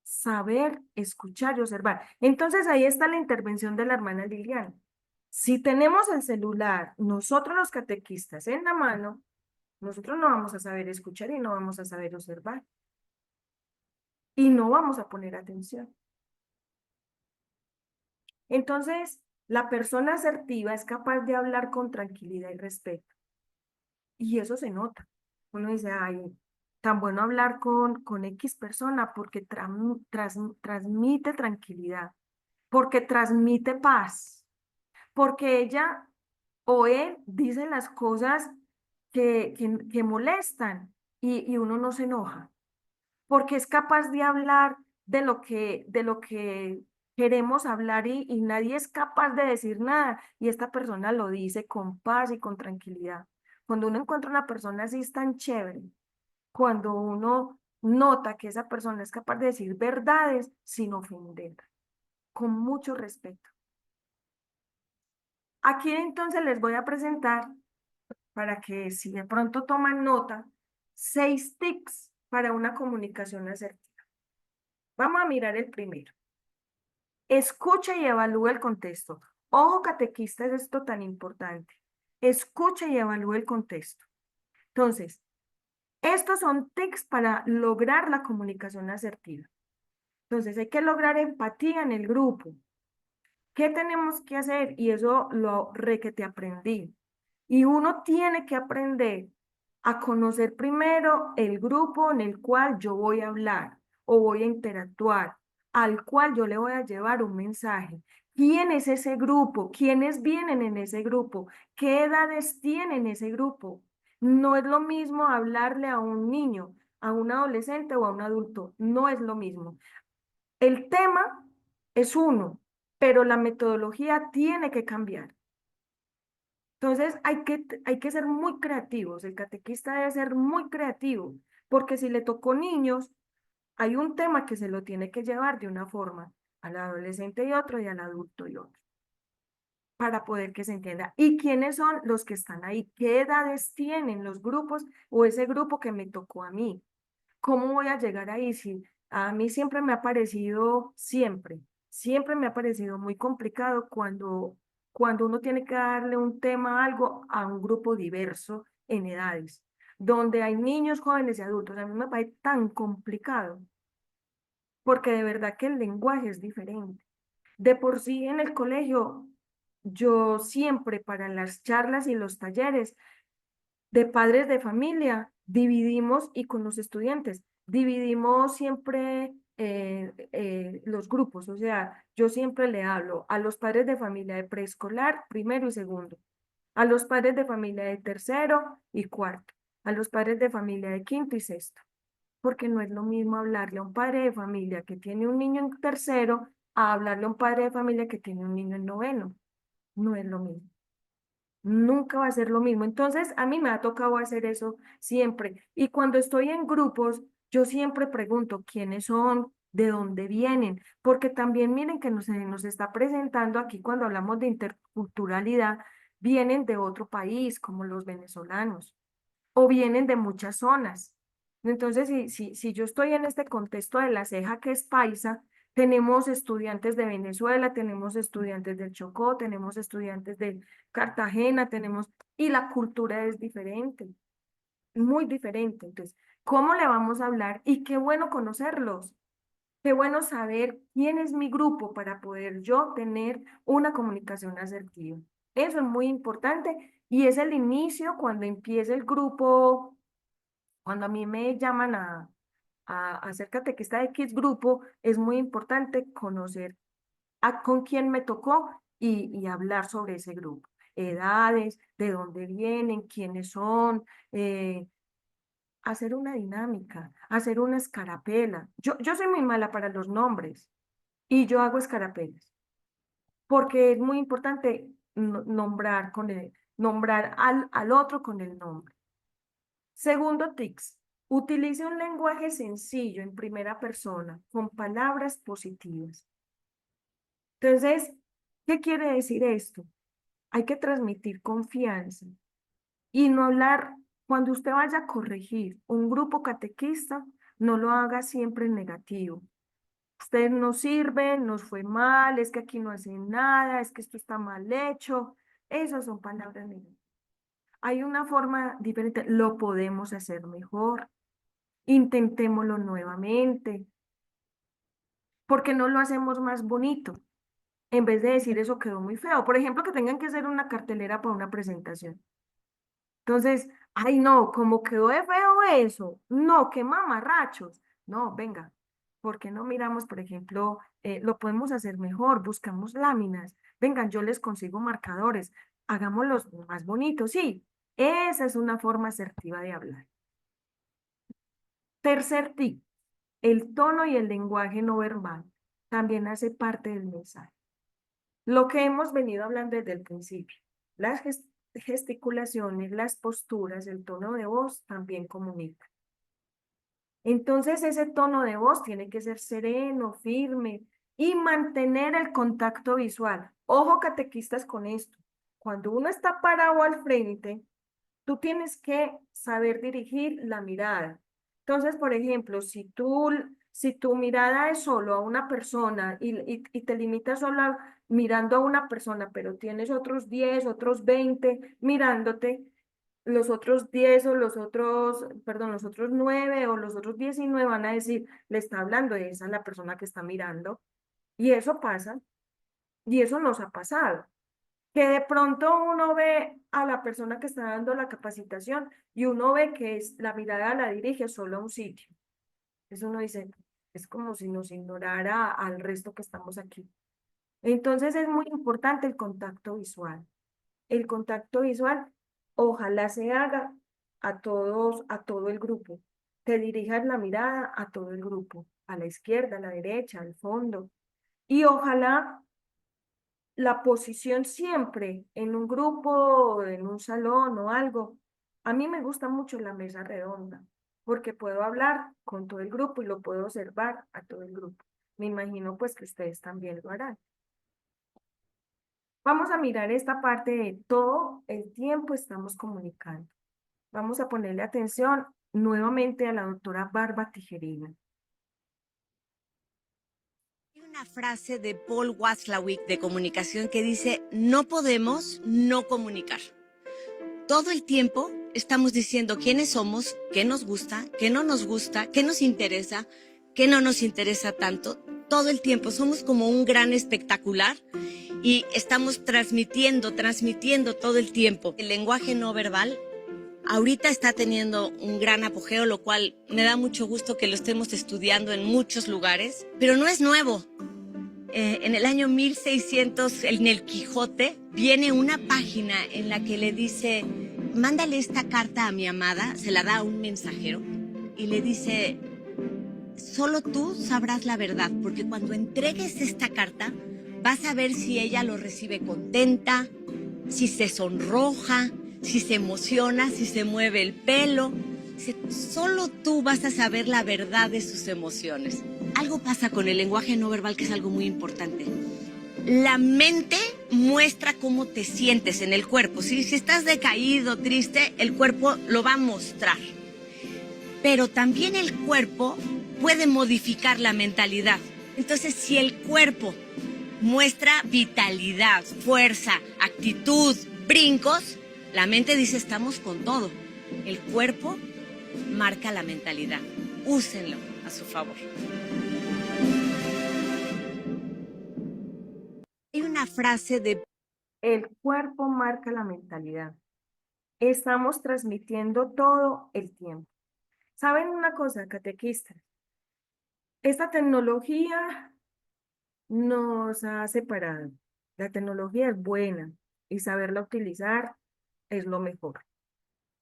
Saber escuchar y observar. Entonces ahí está la intervención de la hermana Liliana. Si tenemos el celular, nosotros los catequistas en la mano, nosotros no vamos a saber escuchar y no vamos a saber observar. Y no vamos a poner atención. Entonces, la persona asertiva es capaz de hablar con tranquilidad y respeto. Y eso se nota. Uno dice, ay, tan bueno hablar con X persona porque transmite tranquilidad, porque transmite paz, porque ella o él dice las cosas que molestan y uno no se enoja, porque es capaz de hablar de lo que queremos hablar y nadie es capaz de decir nada y esta persona lo dice con paz y con tranquilidad. Cuando uno encuentra una persona así es tan chévere, cuando uno nota que esa persona es capaz de decir verdades sin ofender, con mucho respeto. Aquí entonces les voy a presentar, para que si de pronto toman nota, 6 tips para una comunicación asertiva. Vamos a mirar el primero. Escucha y evalúa el contexto. Ojo, catequistas, es esto tan importante. Escucha y evalúa el contexto. Entonces, estos son tips para lograr la comunicación asertiva. Entonces, hay que lograr empatía en el grupo. ¿Qué tenemos que hacer? Y eso lo te aprendí. Y uno tiene que aprender a conocer primero el grupo en el cual yo voy a hablar o voy a interactuar, al cual yo le voy a llevar un mensaje. ¿Quién es ese grupo? ¿Quiénes vienen en ese grupo? ¿Qué edades tienen ese grupo? No es lo mismo hablarle a un niño, a un adolescente o a un adulto. No es lo mismo. El tema es uno, pero la metodología tiene que cambiar. Entonces hay que ser muy creativos, el catequista debe ser muy creativo, porque si le tocó niños, hay un tema que se lo tiene que llevar de una forma, al adolescente y otro y al adulto y otro, para poder que se entienda. ¿Y quiénes son los que están ahí? ¿Qué edades tienen los grupos o ese grupo que me tocó a mí? ¿Cómo voy a llegar ahí? Si a mí siempre me ha parecido, siempre me ha parecido muy complicado cuando uno tiene que darle un tema, algo a un grupo diverso en edades, donde hay niños, jóvenes y adultos. A mí me parece tan complicado, porque de verdad que el lenguaje es diferente. De por sí en el colegio, yo siempre para las charlas y los talleres de padres de familia, dividimos y con los estudiantes, dividimos siempre los grupos, o sea, yo siempre le hablo a los padres de familia de preescolar, primero y segundo, a los padres de familia de tercero y cuarto, a los padres de familia de quinto y sexto, porque no es lo mismo hablarle a un padre de familia que tiene un niño en tercero a hablarle a un padre de familia que tiene un niño en noveno, no es lo mismo. Nunca va a ser lo mismo. Entonces, a mí me ha tocado hacer eso siempre. Y cuando estoy en grupos, yo siempre pregunto quiénes son, de dónde vienen, porque también miren que nos está presentando aquí cuando hablamos de interculturalidad, vienen de otro país, como los venezolanos, o vienen de muchas zonas. Entonces, si yo estoy en este contexto de la ceja que es paisa, tenemos estudiantes de Venezuela, tenemos estudiantes del Chocó, tenemos estudiantes de Cartagena, y la cultura es diferente, muy diferente. Entonces, ¿cómo le vamos a hablar? Y qué bueno conocerlos, qué bueno saber quién es mi grupo para poder yo tener una comunicación asertiva. Eso es muy importante y es el inicio cuando empieza el grupo, cuando a mí me llaman a ser catequista de X grupo, es muy importante conocer con quién me tocó y hablar sobre ese grupo. Edades, de dónde vienen, quiénes son, hacer una dinámica, hacer una escarapela. Yo soy muy mala para los nombres y yo hago escarapelas porque es muy importante nombrar al otro con el nombre. Segundo tips, utilice un lenguaje sencillo en primera persona con palabras positivas. Entonces, ¿qué quiere decir esto? Hay que transmitir confianza y no hablar, cuando usted vaya a corregir un grupo catequista, no lo haga siempre en negativo. Usted no sirve, nos fue mal, es que aquí no hacen nada, es que esto está mal hecho. Esas son palabras negativas. Hay una forma diferente, lo podemos hacer mejor, intentémoslo nuevamente. ¿Por qué no lo hacemos más bonito? En vez de decir eso quedó muy feo. Por ejemplo, que tengan que hacer una cartelera para una presentación. Entonces, ay no, como quedó de feo eso. No, qué mamarrachos. No, venga, ¿por qué no miramos, por ejemplo, lo podemos hacer mejor? Buscamos láminas. Vengan, yo les consigo marcadores. Hagámoslos más bonitos. Sí, esa es una forma asertiva de hablar. Tercer tip, el tono y el lenguaje no verbal también hace parte del mensaje. Lo que hemos venido hablando desde el principio, las gesticulaciones, las posturas, el tono de voz también comunican. Entonces ese tono de voz tiene que ser sereno, firme y mantener el contacto visual. Ojo catequistas con esto. Cuando uno está parado al frente, tú tienes que saber dirigir la mirada. Entonces, por ejemplo, si tu mirada es solo a una persona y te limitas solo mirando a una persona, pero tienes otros 10, otros 20 mirándote, los otros 10 o los otros 9 o los otros 19 van a decir, le está hablando esa a la persona que está mirando. Y eso pasa, y eso nos ha pasado que de pronto uno ve a la persona que está dando la capacitación y uno ve que la mirada la dirige solo a un sitio. Eso uno dice, es como si nos ignorara al resto que estamos aquí. Entonces es muy importante el contacto visual. El contacto visual, ojalá se haga a todos, a todo el grupo. Te dirijas la mirada a todo el grupo, a la izquierda, a la derecha, al fondo. Y ojalá la posición siempre en un grupo, en un salón o algo. A mí me gusta mucho la mesa redonda porque puedo hablar con todo el grupo y lo puedo observar a todo el grupo. Me imagino pues que ustedes también lo harán. Vamos a mirar esta parte de todo el tiempo estamos comunicando. Vamos a ponerle atención nuevamente a la doctora Barba Tijerina. Hay una frase de Paul Watzlawick de comunicación que dice, no podemos no comunicar. Todo el tiempo estamos diciendo quiénes somos, qué nos gusta, qué no nos gusta, qué nos interesa, qué no nos interesa tanto. Todo el tiempo somos como un gran espectacular y estamos transmitiendo todo el tiempo. El lenguaje no verbal ahorita está teniendo un gran apogeo, lo cual me da mucho gusto que lo estemos estudiando en muchos lugares, pero no es nuevo. En el año 1600, en el Quijote, viene una página en la que le dice, mándale esta carta a mi amada, se la da a un mensajero, y le dice, solo tú sabrás la verdad, porque cuando entregues esta carta, vas a ver si ella lo recibe contenta, si se sonroja, si se emociona, si se mueve el pelo. Solo tú vas a saber la verdad de sus emociones. Algo pasa con el lenguaje no verbal que es algo muy importante. La mente muestra cómo te sientes en el cuerpo. Si estás decaído, triste, el cuerpo lo va a mostrar. Pero también el cuerpo puede modificar la mentalidad. Entonces, si el cuerpo muestra vitalidad, fuerza, actitud, brincos, la mente dice estamos con todo. El cuerpo marca la mentalidad. Úsenlo a su favor. Hay una frase de... El cuerpo marca la mentalidad. Estamos transmitiendo todo el tiempo. ¿Saben una cosa, catequistas? Esta tecnología nos ha separado. La tecnología es buena y saberla utilizar es lo mejor.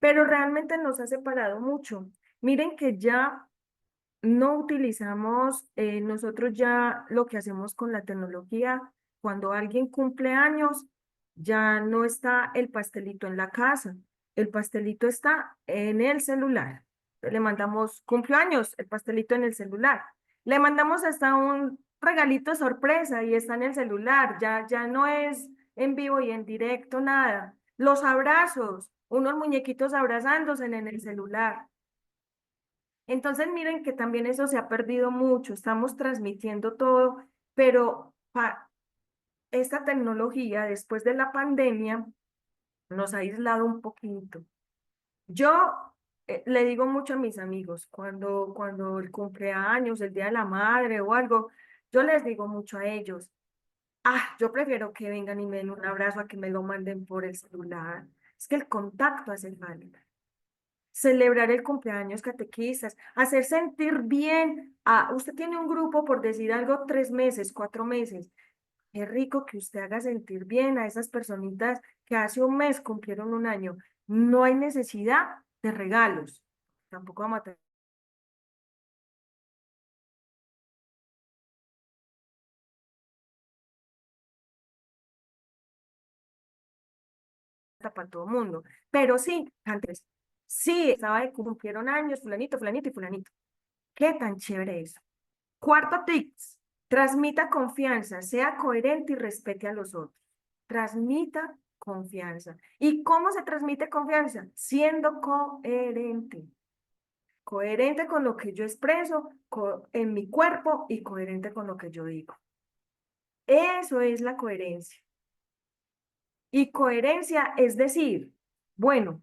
Pero realmente nos ha separado mucho. Miren que ya no utilizamos, nosotros ya lo que hacemos con la tecnología, cuando alguien cumple años, ya no está el pastelito en la casa, el pastelito está en el celular. Le mandamos cumpleaños, el pastelito en el celular. Le mandamos hasta un regalito sorpresa y está en el celular, ya no es en vivo y en directo, nada. Los abrazos, unos muñequitos abrazándose en el celular. Entonces, miren que también eso se ha perdido mucho, estamos transmitiendo todo, pero esta tecnología después de la pandemia nos ha aislado un poquito. Yo le digo mucho a mis amigos, cuando el cumpleaños, el Día de la Madre o algo, yo les digo mucho a ellos, yo prefiero que vengan y me den un abrazo a que me lo manden por el celular. Es que el contacto hace falta. Celebrar el cumpleaños catequistas, hacer sentir bien usted tiene un grupo, por decir algo, 3 meses, 4 meses. Qué rico que usted haga sentir bien a esas personitas que hace un mes cumplieron un año. No hay necesidad de regalos. Tampoco vamos a tener para todo el mundo. Pero sí, antes, sí, estaba de cumplieron años, fulanito, fulanito y fulanito. Qué tan chévere eso. Cuarto tips, transmita confianza, sea coherente y respete a los otros. Transmita confianza. ¿Y cómo se transmite confianza? Siendo coherente. Coherente con lo que yo expreso en mi cuerpo y coherente con lo que yo digo. Eso es la coherencia. Y coherencia es decir, bueno,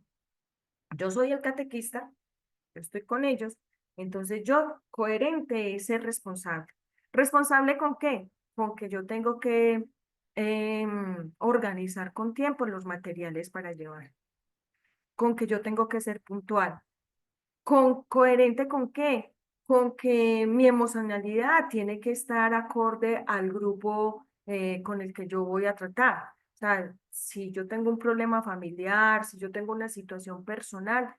yo soy el catequista, yo estoy con ellos, entonces yo, coherente es ser responsable. ¿Responsable con qué? Con que yo tengo que organizar con tiempo los materiales para llevar, con que yo tengo que ser puntual, ¿coherente con qué? Con que mi emocionalidad tiene que estar acorde al grupo con el que yo voy a tratar. O sea, si yo tengo un problema familiar, si yo tengo una situación personal,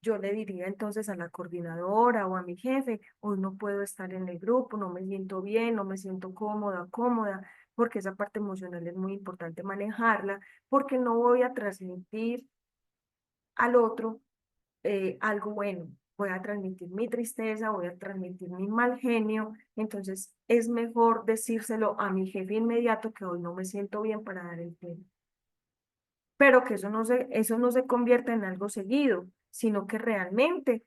yo le diría entonces a la coordinadora o a mi jefe, hoy no puedo estar en el grupo, no me siento bien, no me siento cómoda, cómoda, porque esa parte emocional es muy importante manejarla, porque no voy a transmitir al otro algo bueno. Voy a transmitir mi tristeza, voy a transmitir mi mal genio, entonces es mejor decírselo a mi jefe inmediato que hoy no me siento bien para dar el tema. Pero que eso no se convierta en algo seguido, sino que realmente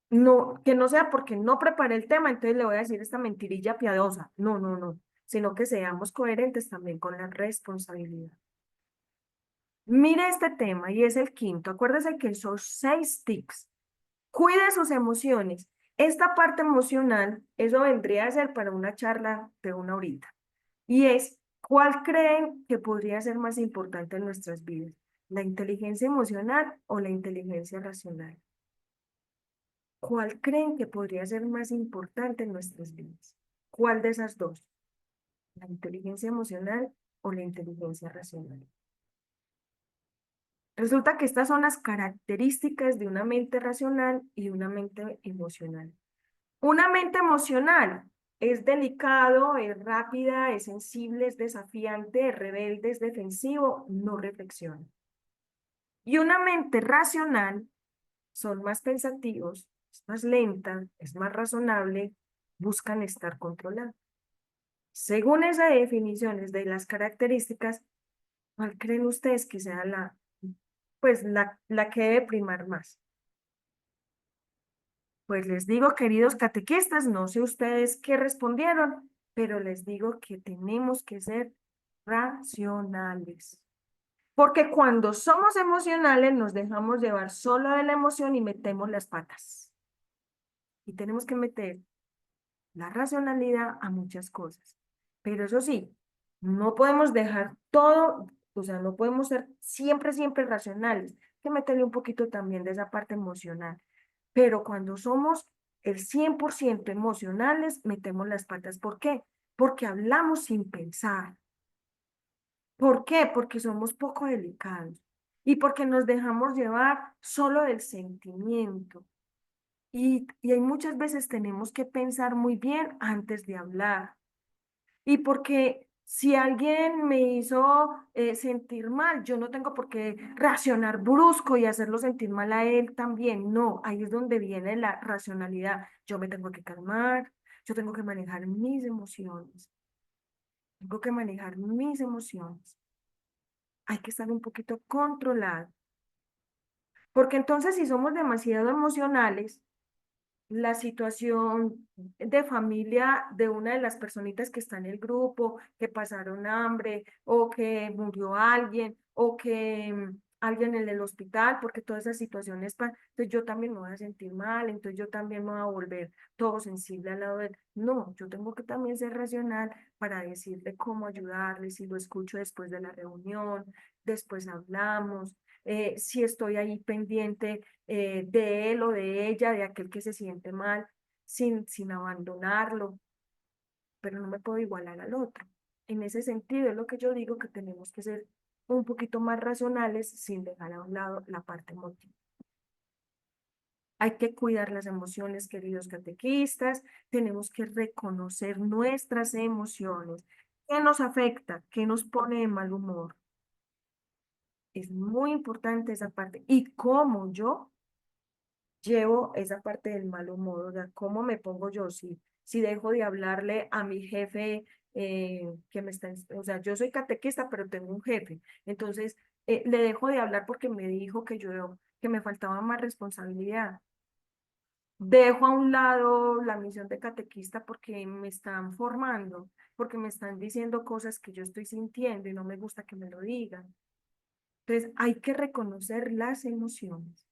que no sea porque no preparé el tema, entonces le voy a decir esta mentirilla piadosa. No, no, no, sino que seamos coherentes también con la responsabilidad. Mire este tema y es el quinto. Acuérdese que son 6 tips. Cuide sus emociones. Esta parte emocional, eso vendría a ser para una charla de 1 horita. Y es, ¿cuál creen que podría ser más importante en nuestras vidas? ¿La inteligencia emocional o la inteligencia racional? ¿Cuál creen que podría ser más importante en nuestras vidas? ¿Cuál de esas dos? ¿La inteligencia emocional o la inteligencia racional? Resulta que estas son las características de una mente racional y una mente emocional. Una mente emocional es delicado, es rápida, es sensible, es desafiante, es rebelde, es defensivo, no reflexiona. Y una mente racional son más pensativos, es más lenta, es más razonable, buscan estar controlados. Según esas definiciones de las características, ¿cuál creen ustedes que sea la que debe primar más? Pues les digo, queridos catequistas, no sé ustedes qué respondieron, pero les digo que tenemos que ser racionales. Porque cuando somos emocionales nos dejamos llevar solo de la emoción y metemos las patas. Y tenemos que meter la racionalidad a muchas cosas. Pero eso sí, no podemos dejar todo, o sea, no podemos ser siempre, siempre racionales. Hay que meterle un poquito también de esa parte emocional. Pero cuando somos el 100% emocionales, metemos las patas. ¿Por qué? Porque hablamos sin pensar. ¿Por qué? Porque somos poco delicados y porque nos dejamos llevar solo del sentimiento. Y hay muchas veces tenemos que pensar muy bien antes de hablar. Y porque si alguien me hizo sentir mal, yo no tengo por qué reaccionar brusco y hacerlo sentir mal a él también. No, ahí es donde viene la racionalidad. Yo me tengo que calmar, yo tengo que manejar mis emociones. Tengo que manejar mis emociones. Hay que estar un poquito controlado. Porque entonces si somos demasiado emocionales, la situación de familia de una de las personitas que está en el grupo, que pasaron hambre, o que murió alguien, o que alguien en el hospital, porque todas esas situaciones, entonces yo también me voy a sentir mal, entonces yo también me voy a volver todo sensible al lado de él. No, yo tengo que también ser racional para decirle cómo ayudarle, si lo escucho después de la reunión, después hablamos, si estoy ahí pendiente de él o de ella, de aquel que se siente mal, sin abandonarlo, pero no me puedo igualar al otro. En ese sentido es lo que yo digo que tenemos que ser un poquito más racionales sin dejar a un lado la parte emotiva. Hay que cuidar las emociones, queridos catequistas, tenemos que reconocer nuestras emociones. ¿Qué nos afecta? ¿Qué nos pone de mal humor? Es muy importante esa parte. Y cómo yo llevo esa parte del mal humor, o sea, cómo me pongo yo, si dejo de hablarle a mi jefe que me está, o sea, yo soy catequista, pero tengo un jefe, entonces le dejo de hablar porque me dijo que me faltaba más responsabilidad. Dejo a un lado la misión de catequista porque me están formando, porque me están diciendo cosas que yo estoy sintiendo y no me gusta que me lo digan. Entonces, hay que reconocer las emociones.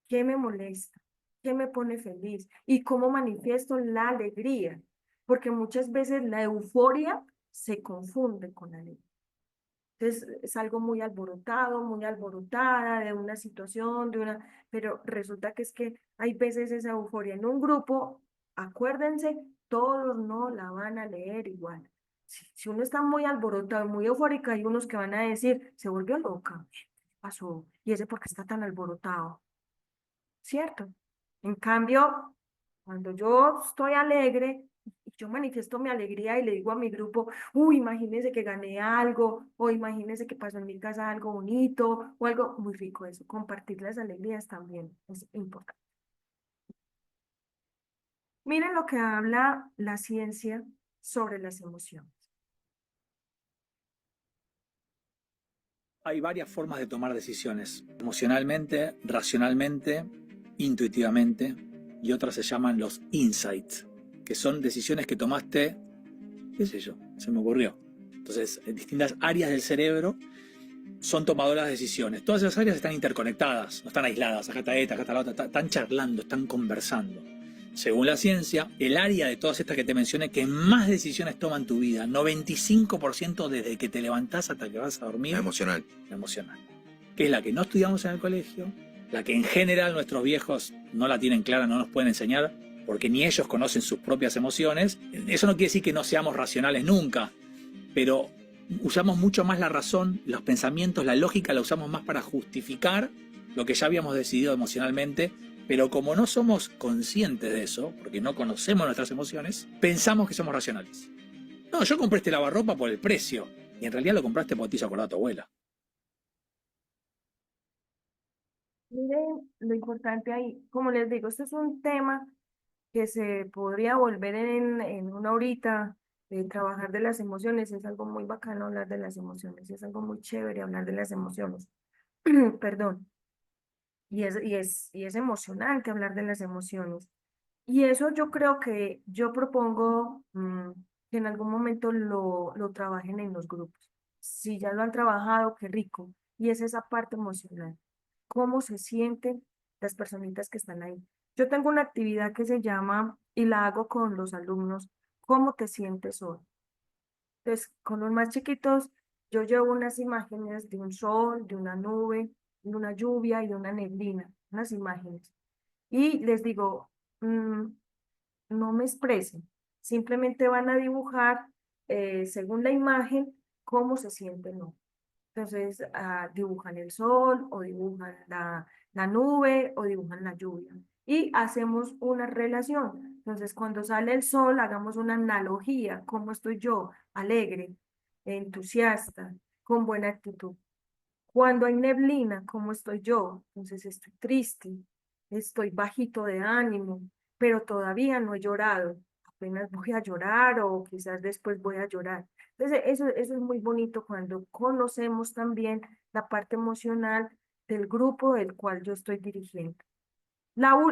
¿Qué me molesta? ¿Qué me pone feliz? ¿Y cómo manifiesto la alegría? Porque muchas veces la euforia se confunde con la alegría. Entonces es algo muy alborotado, muy alborotada de una situación, pero resulta que es que hay veces esa euforia en un grupo, acuérdense, todos no la van a leer igual. Si uno está muy alborotado, muy eufórico, hay unos que van a decir, se volvió loca, ¿qué pasó? ¿Y ese por qué está tan alborotado? ¿Cierto? En cambio, cuando yo estoy alegre, yo manifiesto mi alegría y le digo a mi grupo, uy, imagínense que gané algo, o imagínense que pasó en mi casa algo bonito, o algo muy rico eso. Compartir las alegrías también es importante. Miren lo que habla la ciencia sobre las emociones. Hay varias formas de tomar decisiones, emocionalmente, racionalmente, intuitivamente, y otras se llaman los insights, que son decisiones que tomaste, qué sé yo, se me ocurrió. Entonces, en distintas áreas del cerebro son tomadoras de decisiones. Todas esas áreas están interconectadas, no están aisladas, acá está esta, acá está la otra, están charlando, están conversando. Según la ciencia, el área de todas estas que te mencioné que más decisiones toma en tu vida, 95% desde que te levantás hasta que vas a dormir. La emocional. La emocional. Que es la que no estudiamos en el colegio, la que en general nuestros viejos no la tienen clara, no nos pueden enseñar, porque ni ellos conocen sus propias emociones. Eso no quiere decir que no seamos racionales nunca, pero usamos mucho más la razón, los pensamientos, la lógica la usamos más para justificar lo que ya habíamos decidido emocionalmente, pero como no somos conscientes de eso, porque no conocemos nuestras emociones, pensamos que somos racionales. No, yo compré este lavarropa por el precio, y en realidad lo compraste porque te hizo acordar a tu abuela. Miren lo importante ahí, como les digo, este es un tema que se podría volver en una horita, trabajar de las emociones, es algo muy bacano hablar de las emociones, es algo muy chévere hablar de las emociones, perdón, y es emocionante hablar de las emociones. Y eso yo creo que yo propongo que en algún momento lo trabajen en los grupos. Si ya lo han trabajado, qué rico. Y es esa parte emocional. ¿Cómo se sienten las personitas que están ahí? Yo tengo una actividad que se llama, y la hago con los alumnos, ¿cómo te sientes hoy? Entonces, con los más chiquitos, yo llevo unas imágenes de un sol, de una nube, de una lluvia y de una neblina, unas imágenes. Y les digo, no me expresen, simplemente van a dibujar según la imagen cómo se sienten, ¿no? Entonces, dibujan el sol o dibujan la nube o dibujan la lluvia. y hacemos una relación. Entonces, cuando sale el sol, hagamos una analogía. ¿Cómo estoy yo? Alegre, entusiasta, con buena actitud. Cuando hay neblina, ¿cómo estoy yo? Entonces estoy triste, estoy bajito de ánimo, pero todavía no he llorado. Apenas voy a llorar o quizás después voy a llorar. Entonces eso es muy bonito cuando conocemos también la parte emocional del grupo del cual yo estoy dirigiendo.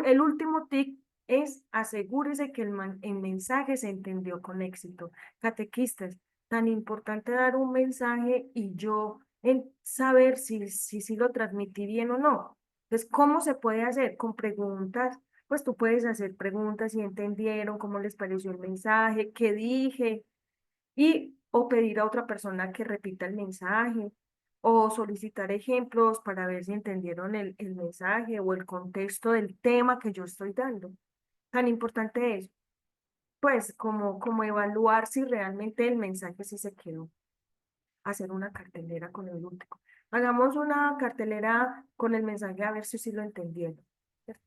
El último tip es asegúrese que el mensaje se entendió con éxito. Catequistas, tan importante dar un mensaje y yo en saber si lo transmití bien o no. Entonces, ¿cómo se puede hacer? Con preguntas. Pues tú puedes hacer preguntas si entendieron, cómo les pareció el mensaje, qué dije, y o pedir a otra persona que repita el mensaje o solicitar ejemplos para ver si entendieron el mensaje o el contexto del tema que yo estoy dando. Tan importante es, pues, como evaluar si realmente el mensaje sí se quedó. Hacer una cartelera con el último. Hagamos una cartelera con el mensaje a ver si sí lo entendieron. ¿Cierto?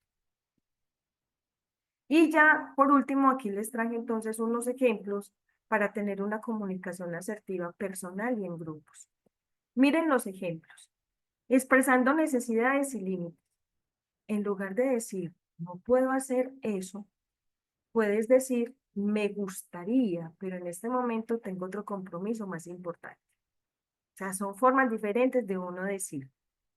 Y ya, por último, aquí les traje entonces unos ejemplos para tener una comunicación asertiva personal y en grupos. Miren los ejemplos. Expresando necesidades y límites. En lugar de decir, no puedo hacer eso, puedes decir, me gustaría, pero en este momento tengo otro compromiso más importante. O sea, son formas diferentes de uno decir.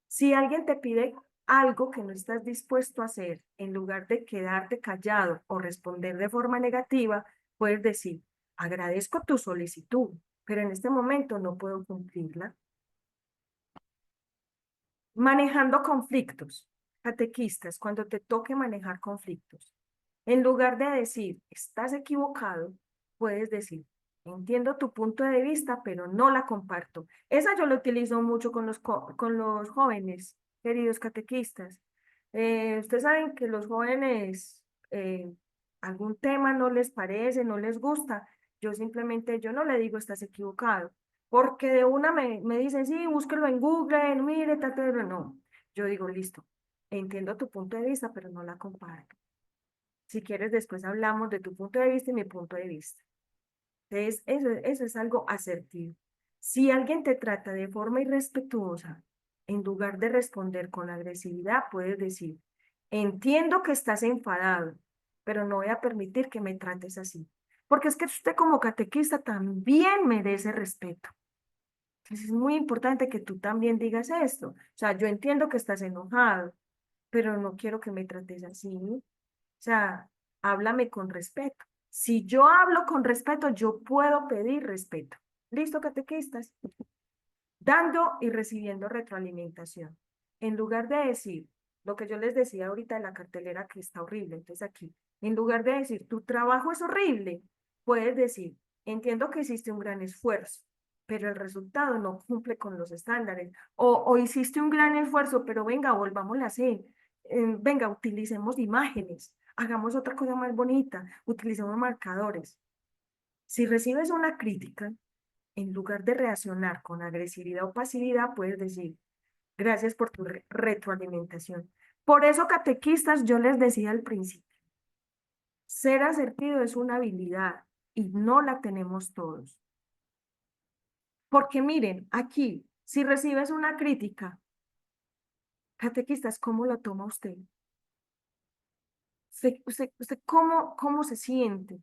Si alguien te pide algo que no estás dispuesto a hacer, en lugar de quedarte callado o responder de forma negativa, puedes decir, agradezco tu solicitud, pero en este momento no puedo cumplirla. Manejando conflictos. Catequistas, cuando te toque manejar conflictos, en lugar de decir, estás equivocado, puedes decir, entiendo tu punto de vista, pero no la comparto. Esa yo la utilizo mucho con los jóvenes, queridos catequistas. Ustedes saben que los jóvenes, algún tema no les parece, no les gusta. Yo no le digo, estás equivocado. Porque de una me dicen, sí, búsquelo en Google, mire, pero no. Yo digo, listo, entiendo tu punto de vista, pero no la comparto. Si quieres, después hablamos de tu punto de vista y mi punto de vista. Entonces, eso es algo asertivo. Si alguien te trata de forma irrespetuosa, en lugar de responder con agresividad, puedes decir, entiendo que estás enfadado, pero no voy a permitir que me trates así. Porque es que usted como catequista también merece respeto. Entonces, es muy importante que tú también digas esto. O sea, yo entiendo que estás enojado, pero no quiero que me trates así. O sea, háblame con respeto. Si yo hablo con respeto, yo puedo pedir respeto. ¿Listo, catequistas? Dando y recibiendo retroalimentación. En lugar de decir lo que yo les decía ahorita en la cartelera que está horrible, entonces aquí, en lugar de decir tu trabajo es horrible, puedes decir, entiendo que hiciste un gran esfuerzo, pero el resultado no cumple con los estándares. O hiciste un gran esfuerzo, pero venga, volvámoslo a hacer. Venga, utilicemos imágenes, hagamos otra cosa más bonita, utilicemos marcadores. Si recibes una crítica, en lugar de reaccionar con agresividad o pasividad, puedes decir, gracias por tu retroalimentación. Por eso, catequistas, yo les decía al principio, ser asertivo es una habilidad y no la tenemos todos. Porque miren, aquí, si recibes una crítica, catequistas, ¿cómo lo toma usted? ¿Usted cómo se siente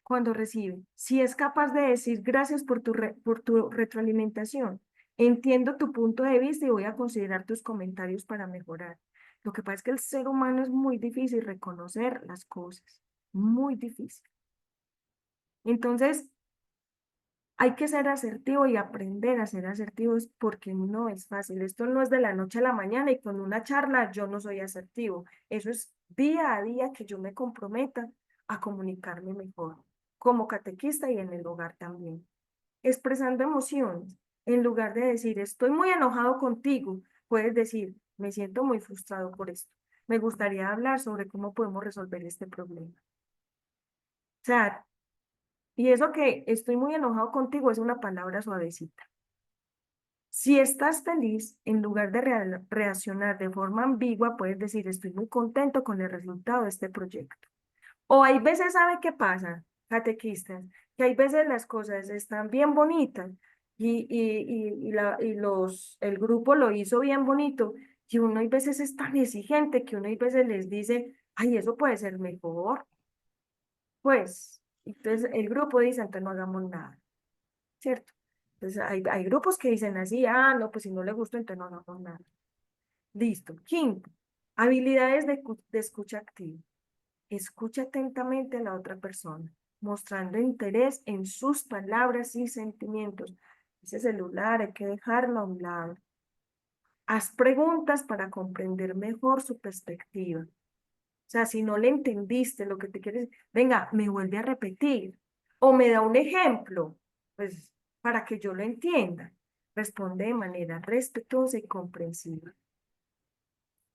cuando recibe? Si es capaz de decir gracias por tu retroalimentación, entiendo tu punto de vista y voy a considerar tus comentarios para mejorar. Lo que pasa es que el ser humano es muy difícil reconocer las cosas, muy difícil. Entonces, hay que ser asertivo y aprender a ser asertivos porque no es fácil. Esto no es de la noche a la mañana y con una charla yo no soy asertivo. Eso es día a día que yo me comprometa a comunicarme mejor, como catequista y en el hogar también. Expresando emociones. En lugar de decir, estoy muy enojado contigo, puedes decir, me siento muy frustrado por esto. Me gustaría hablar sobre cómo podemos resolver este problema. O sea, y eso que estoy muy enojado contigo es una palabra suavecita. Si estás feliz, en lugar de reaccionar de forma ambigua, puedes decir, estoy muy contento con el resultado de este proyecto. O hay veces, ¿sabe qué pasa, catequistas? Que hay veces las cosas están bien bonitas el grupo lo hizo bien bonito y uno hay veces es tan exigente que uno hay veces les dice, ay, eso puede ser mejor. Pues, entonces el grupo dice, entonces no hagamos nada, ¿cierto? Entonces hay grupos que dicen así, ah, no, pues si no le gusta, entonces no hagamos nada. Listo. Quinto, habilidades de escucha activa. Escucha atentamente a la otra persona, mostrando interés en sus palabras y sentimientos. Ese celular hay que dejarlo a un lado. Haz preguntas para comprender mejor su perspectiva. O sea, si no le entendiste lo que te quieres, venga, me vuelve a repetir o me da un ejemplo, pues para que yo lo entienda. Responde de manera respetuosa y comprensiva.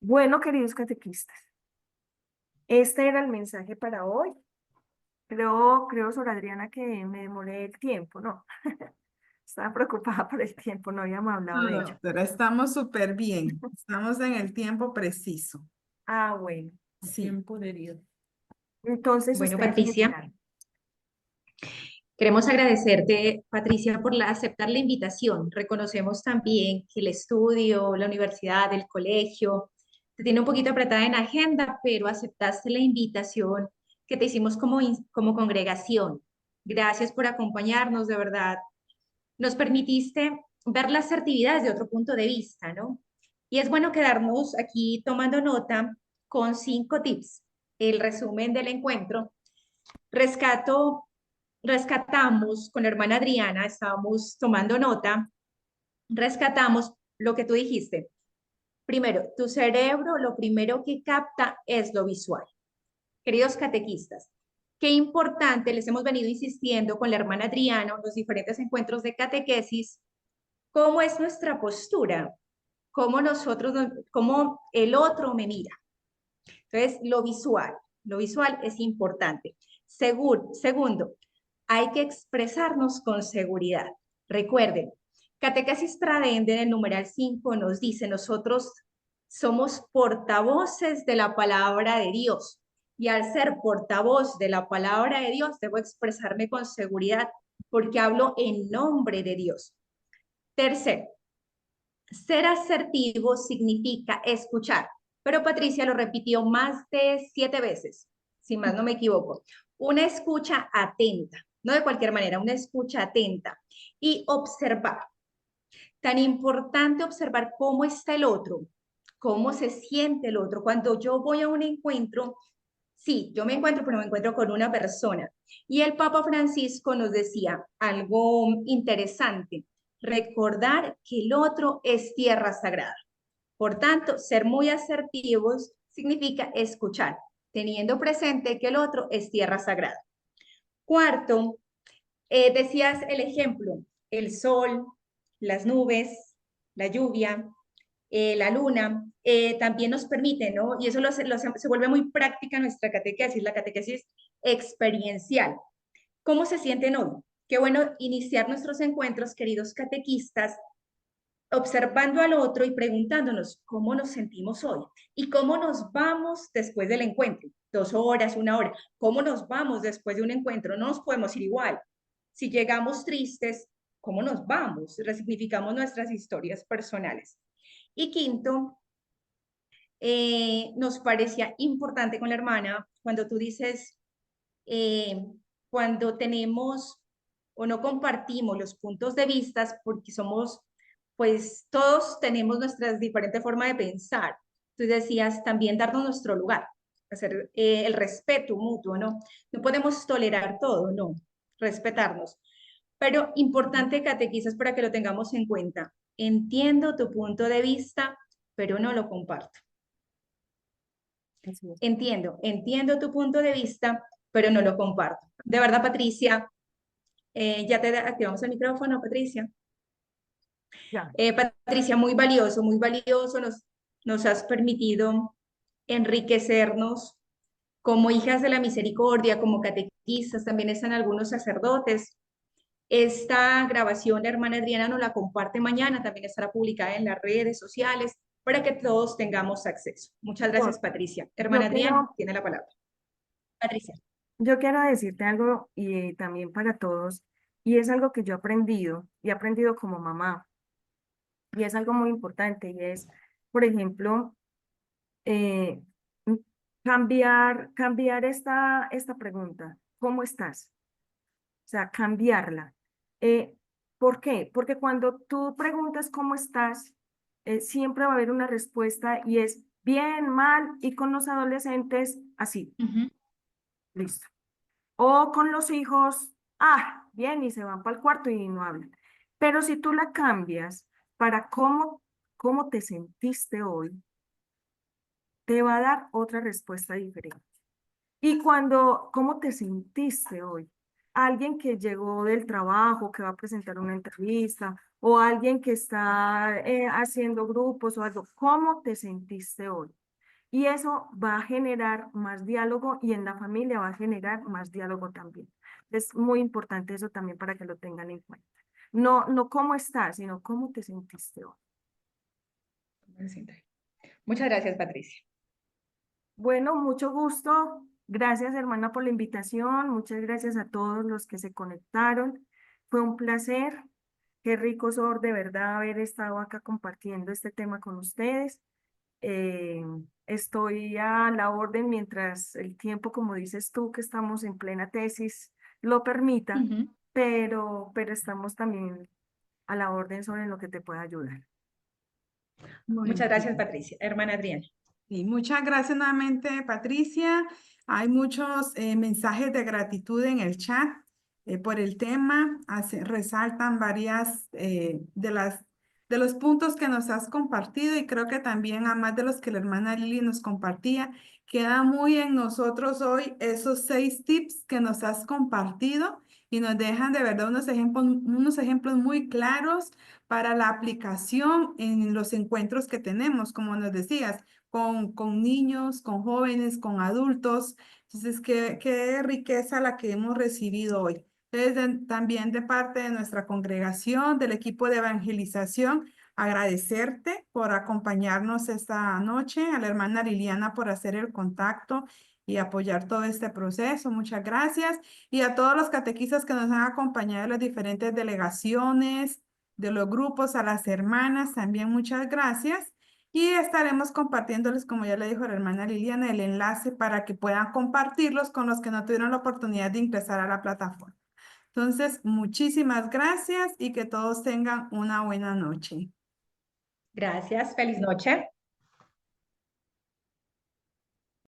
Bueno, queridos catequistas, este era el mensaje para hoy. Creo, Sor Adriana, que me demoré el tiempo, ¿no? Estaba preocupada por el tiempo, no habíamos hablado No, de ello. doctora, estamos súper bien. Estamos en el tiempo preciso. Ah, bueno, sí. Entonces Bueno, ustedes me Patricia, dirán. queremos agradecerte, Patricia, por aceptar la invitación. Reconocemos también que el estudio, la universidad, el colegio, te tiene un poquito apretada en agenda, pero aceptaste la invitación que te hicimos como congregación. Gracias por acompañarnos, de verdad. Nos permitiste ver las actividades de otro punto de vista, ¿no? Y es bueno quedarnos aquí tomando nota con 5 tips. El resumen del encuentro. Rescatamos con la hermana Adriana, estábamos tomando nota, rescatamos lo que tú dijiste. Primero, tu cerebro lo primero que capta es lo visual. Queridos catequistas, qué importante, les hemos venido insistiendo con la hermana Adriana en los diferentes encuentros de catequesis, cómo es nuestra postura, cómo el otro me mira. Entonces, lo visual es importante. Segundo, hay que expresarnos con seguridad. Recuerden, Catequesis Tradense en el numeral 5 nos dice, nosotros somos portavoces de la palabra de Dios. Y al ser portavoz de la palabra de Dios, debo expresarme con seguridad porque hablo en nombre de Dios. Tercero, ser asertivo significa escuchar, pero Patricia lo repitió más de 7 veces, si más no me equivoco. Una escucha atenta, no de cualquier manera, una escucha atenta y observar. Tan importante observar cómo está el otro, cómo se siente el otro. Cuando yo voy a un encuentro, sí, yo me encuentro, pero me encuentro con una persona. Y el Papa Francisco nos decía algo interesante, recordar que el otro es tierra sagrada. Por tanto, ser muy asertivos significa escuchar, teniendo presente que el otro es tierra sagrada. Cuarto, decías el ejemplo, el sol, las nubes, la lluvia, la luna, también nos permite, ¿no? Y eso se vuelve muy práctica nuestra catequesis, la catequesis experiencial. ¿Cómo se sienten hoy? Qué bueno iniciar nuestros encuentros, queridos catequistas, observando al otro y preguntándonos cómo nos sentimos hoy y cómo nos vamos después del encuentro. 2 horas, 1 hora. ¿Cómo nos vamos después de un encuentro? No nos podemos ir igual. Si llegamos tristes, ¿cómo nos vamos? Resignificamos nuestras historias personales. Y quinto, nos parecía importante con la hermana cuando tú dices, cuando tenemos o no compartimos los puntos de vista porque somos, pues todos tenemos nuestras diferentes formas de pensar. Tú decías también darnos nuestro lugar, hacer el respeto mutuo, ¿no? No podemos tolerar todo, no, respetarnos. Pero importante, catequistas, para que lo tengamos en cuenta. Entiendo tu punto de vista, pero no lo comparto. Entiendo tu punto de vista, pero no lo comparto. De verdad, Patricia, ya te activamos el micrófono, Patricia. Ya. Patricia, muy valioso, nos has permitido enriquecernos como hijas de la misericordia, como catequistas, también están algunos sacerdotes. Esta grabación, la hermana Adriana nos la comparte mañana, también estará publicada en las redes sociales para que todos tengamos acceso. Muchas gracias, Patricia. Hermana Yo Adriana, quiero, tiene la palabra. Patricia. yo quiero decirte algo y también para todos, y es algo que yo he aprendido y he aprendido como mamá, y es algo muy importante, y es, por ejemplo, eh, cambiar esta pregunta, ¿cómo estás? O sea, cambiarla. Eh, ¿Por qué? Porque cuando tú preguntas cómo estás, siempre va a haber una respuesta y es bien, mal, y con los adolescentes así, listo. O con los hijos, bien, y se van para el cuarto y no hablan. Pero si tú la cambias para cómo te sentiste hoy, te va a dar otra respuesta diferente. Y ¿cómo te sentiste hoy? Alguien que llegó del trabajo, que va a presentar una entrevista, o alguien que está haciendo grupos o algo, ¿cómo te sentiste hoy? Y eso va a generar más diálogo y en la familia va a generar más diálogo también. Es muy importante eso también para que lo tengan en cuenta. No cómo estás, sino cómo te sentiste hoy. Muchas gracias, Patricia. Bueno, mucho gusto. Gracias, hermana, por la invitación. Muchas gracias a todos los que se conectaron. Fue un placer. Qué rico, Sor, de verdad haber estado acá compartiendo este tema con ustedes. Estoy a la orden mientras el tiempo, como dices tú, que estamos en plena tesis, lo permita, pero estamos también a la orden sobre lo que te pueda ayudar. Muchas gracias, Patricia. Hermana Adriana. Y muchas gracias nuevamente, Patricia. Hay muchos mensajes de gratitud en el chat por el tema. Resaltan varias de los puntos que nos has compartido y creo que también, a más de los que la hermana Lili nos compartía, queda muy en nosotros hoy esos 6 tips que nos has compartido y nos dejan de verdad unos ejemplos muy claros para la aplicación en los encuentros que tenemos, como nos decías, con niños, con jóvenes, con adultos. Entonces, qué riqueza la que hemos recibido hoy. Entonces, también de parte de nuestra congregación, del equipo de evangelización, agradecerte por acompañarnos esta noche, a la hermana Liliana por hacer el contacto y apoyar todo este proceso. Muchas gracias. Y a todos los catequistas que nos han acompañado en las diferentes delegaciones, de los grupos, a las hermanas, también muchas gracias. Y estaremos compartiéndoles, como ya le dijo la hermana Liliana, el enlace para que puedan compartirlos con los que no tuvieron la oportunidad de ingresar a la plataforma. Entonces, muchísimas gracias y que todos tengan una buena noche. Gracias. Feliz noche.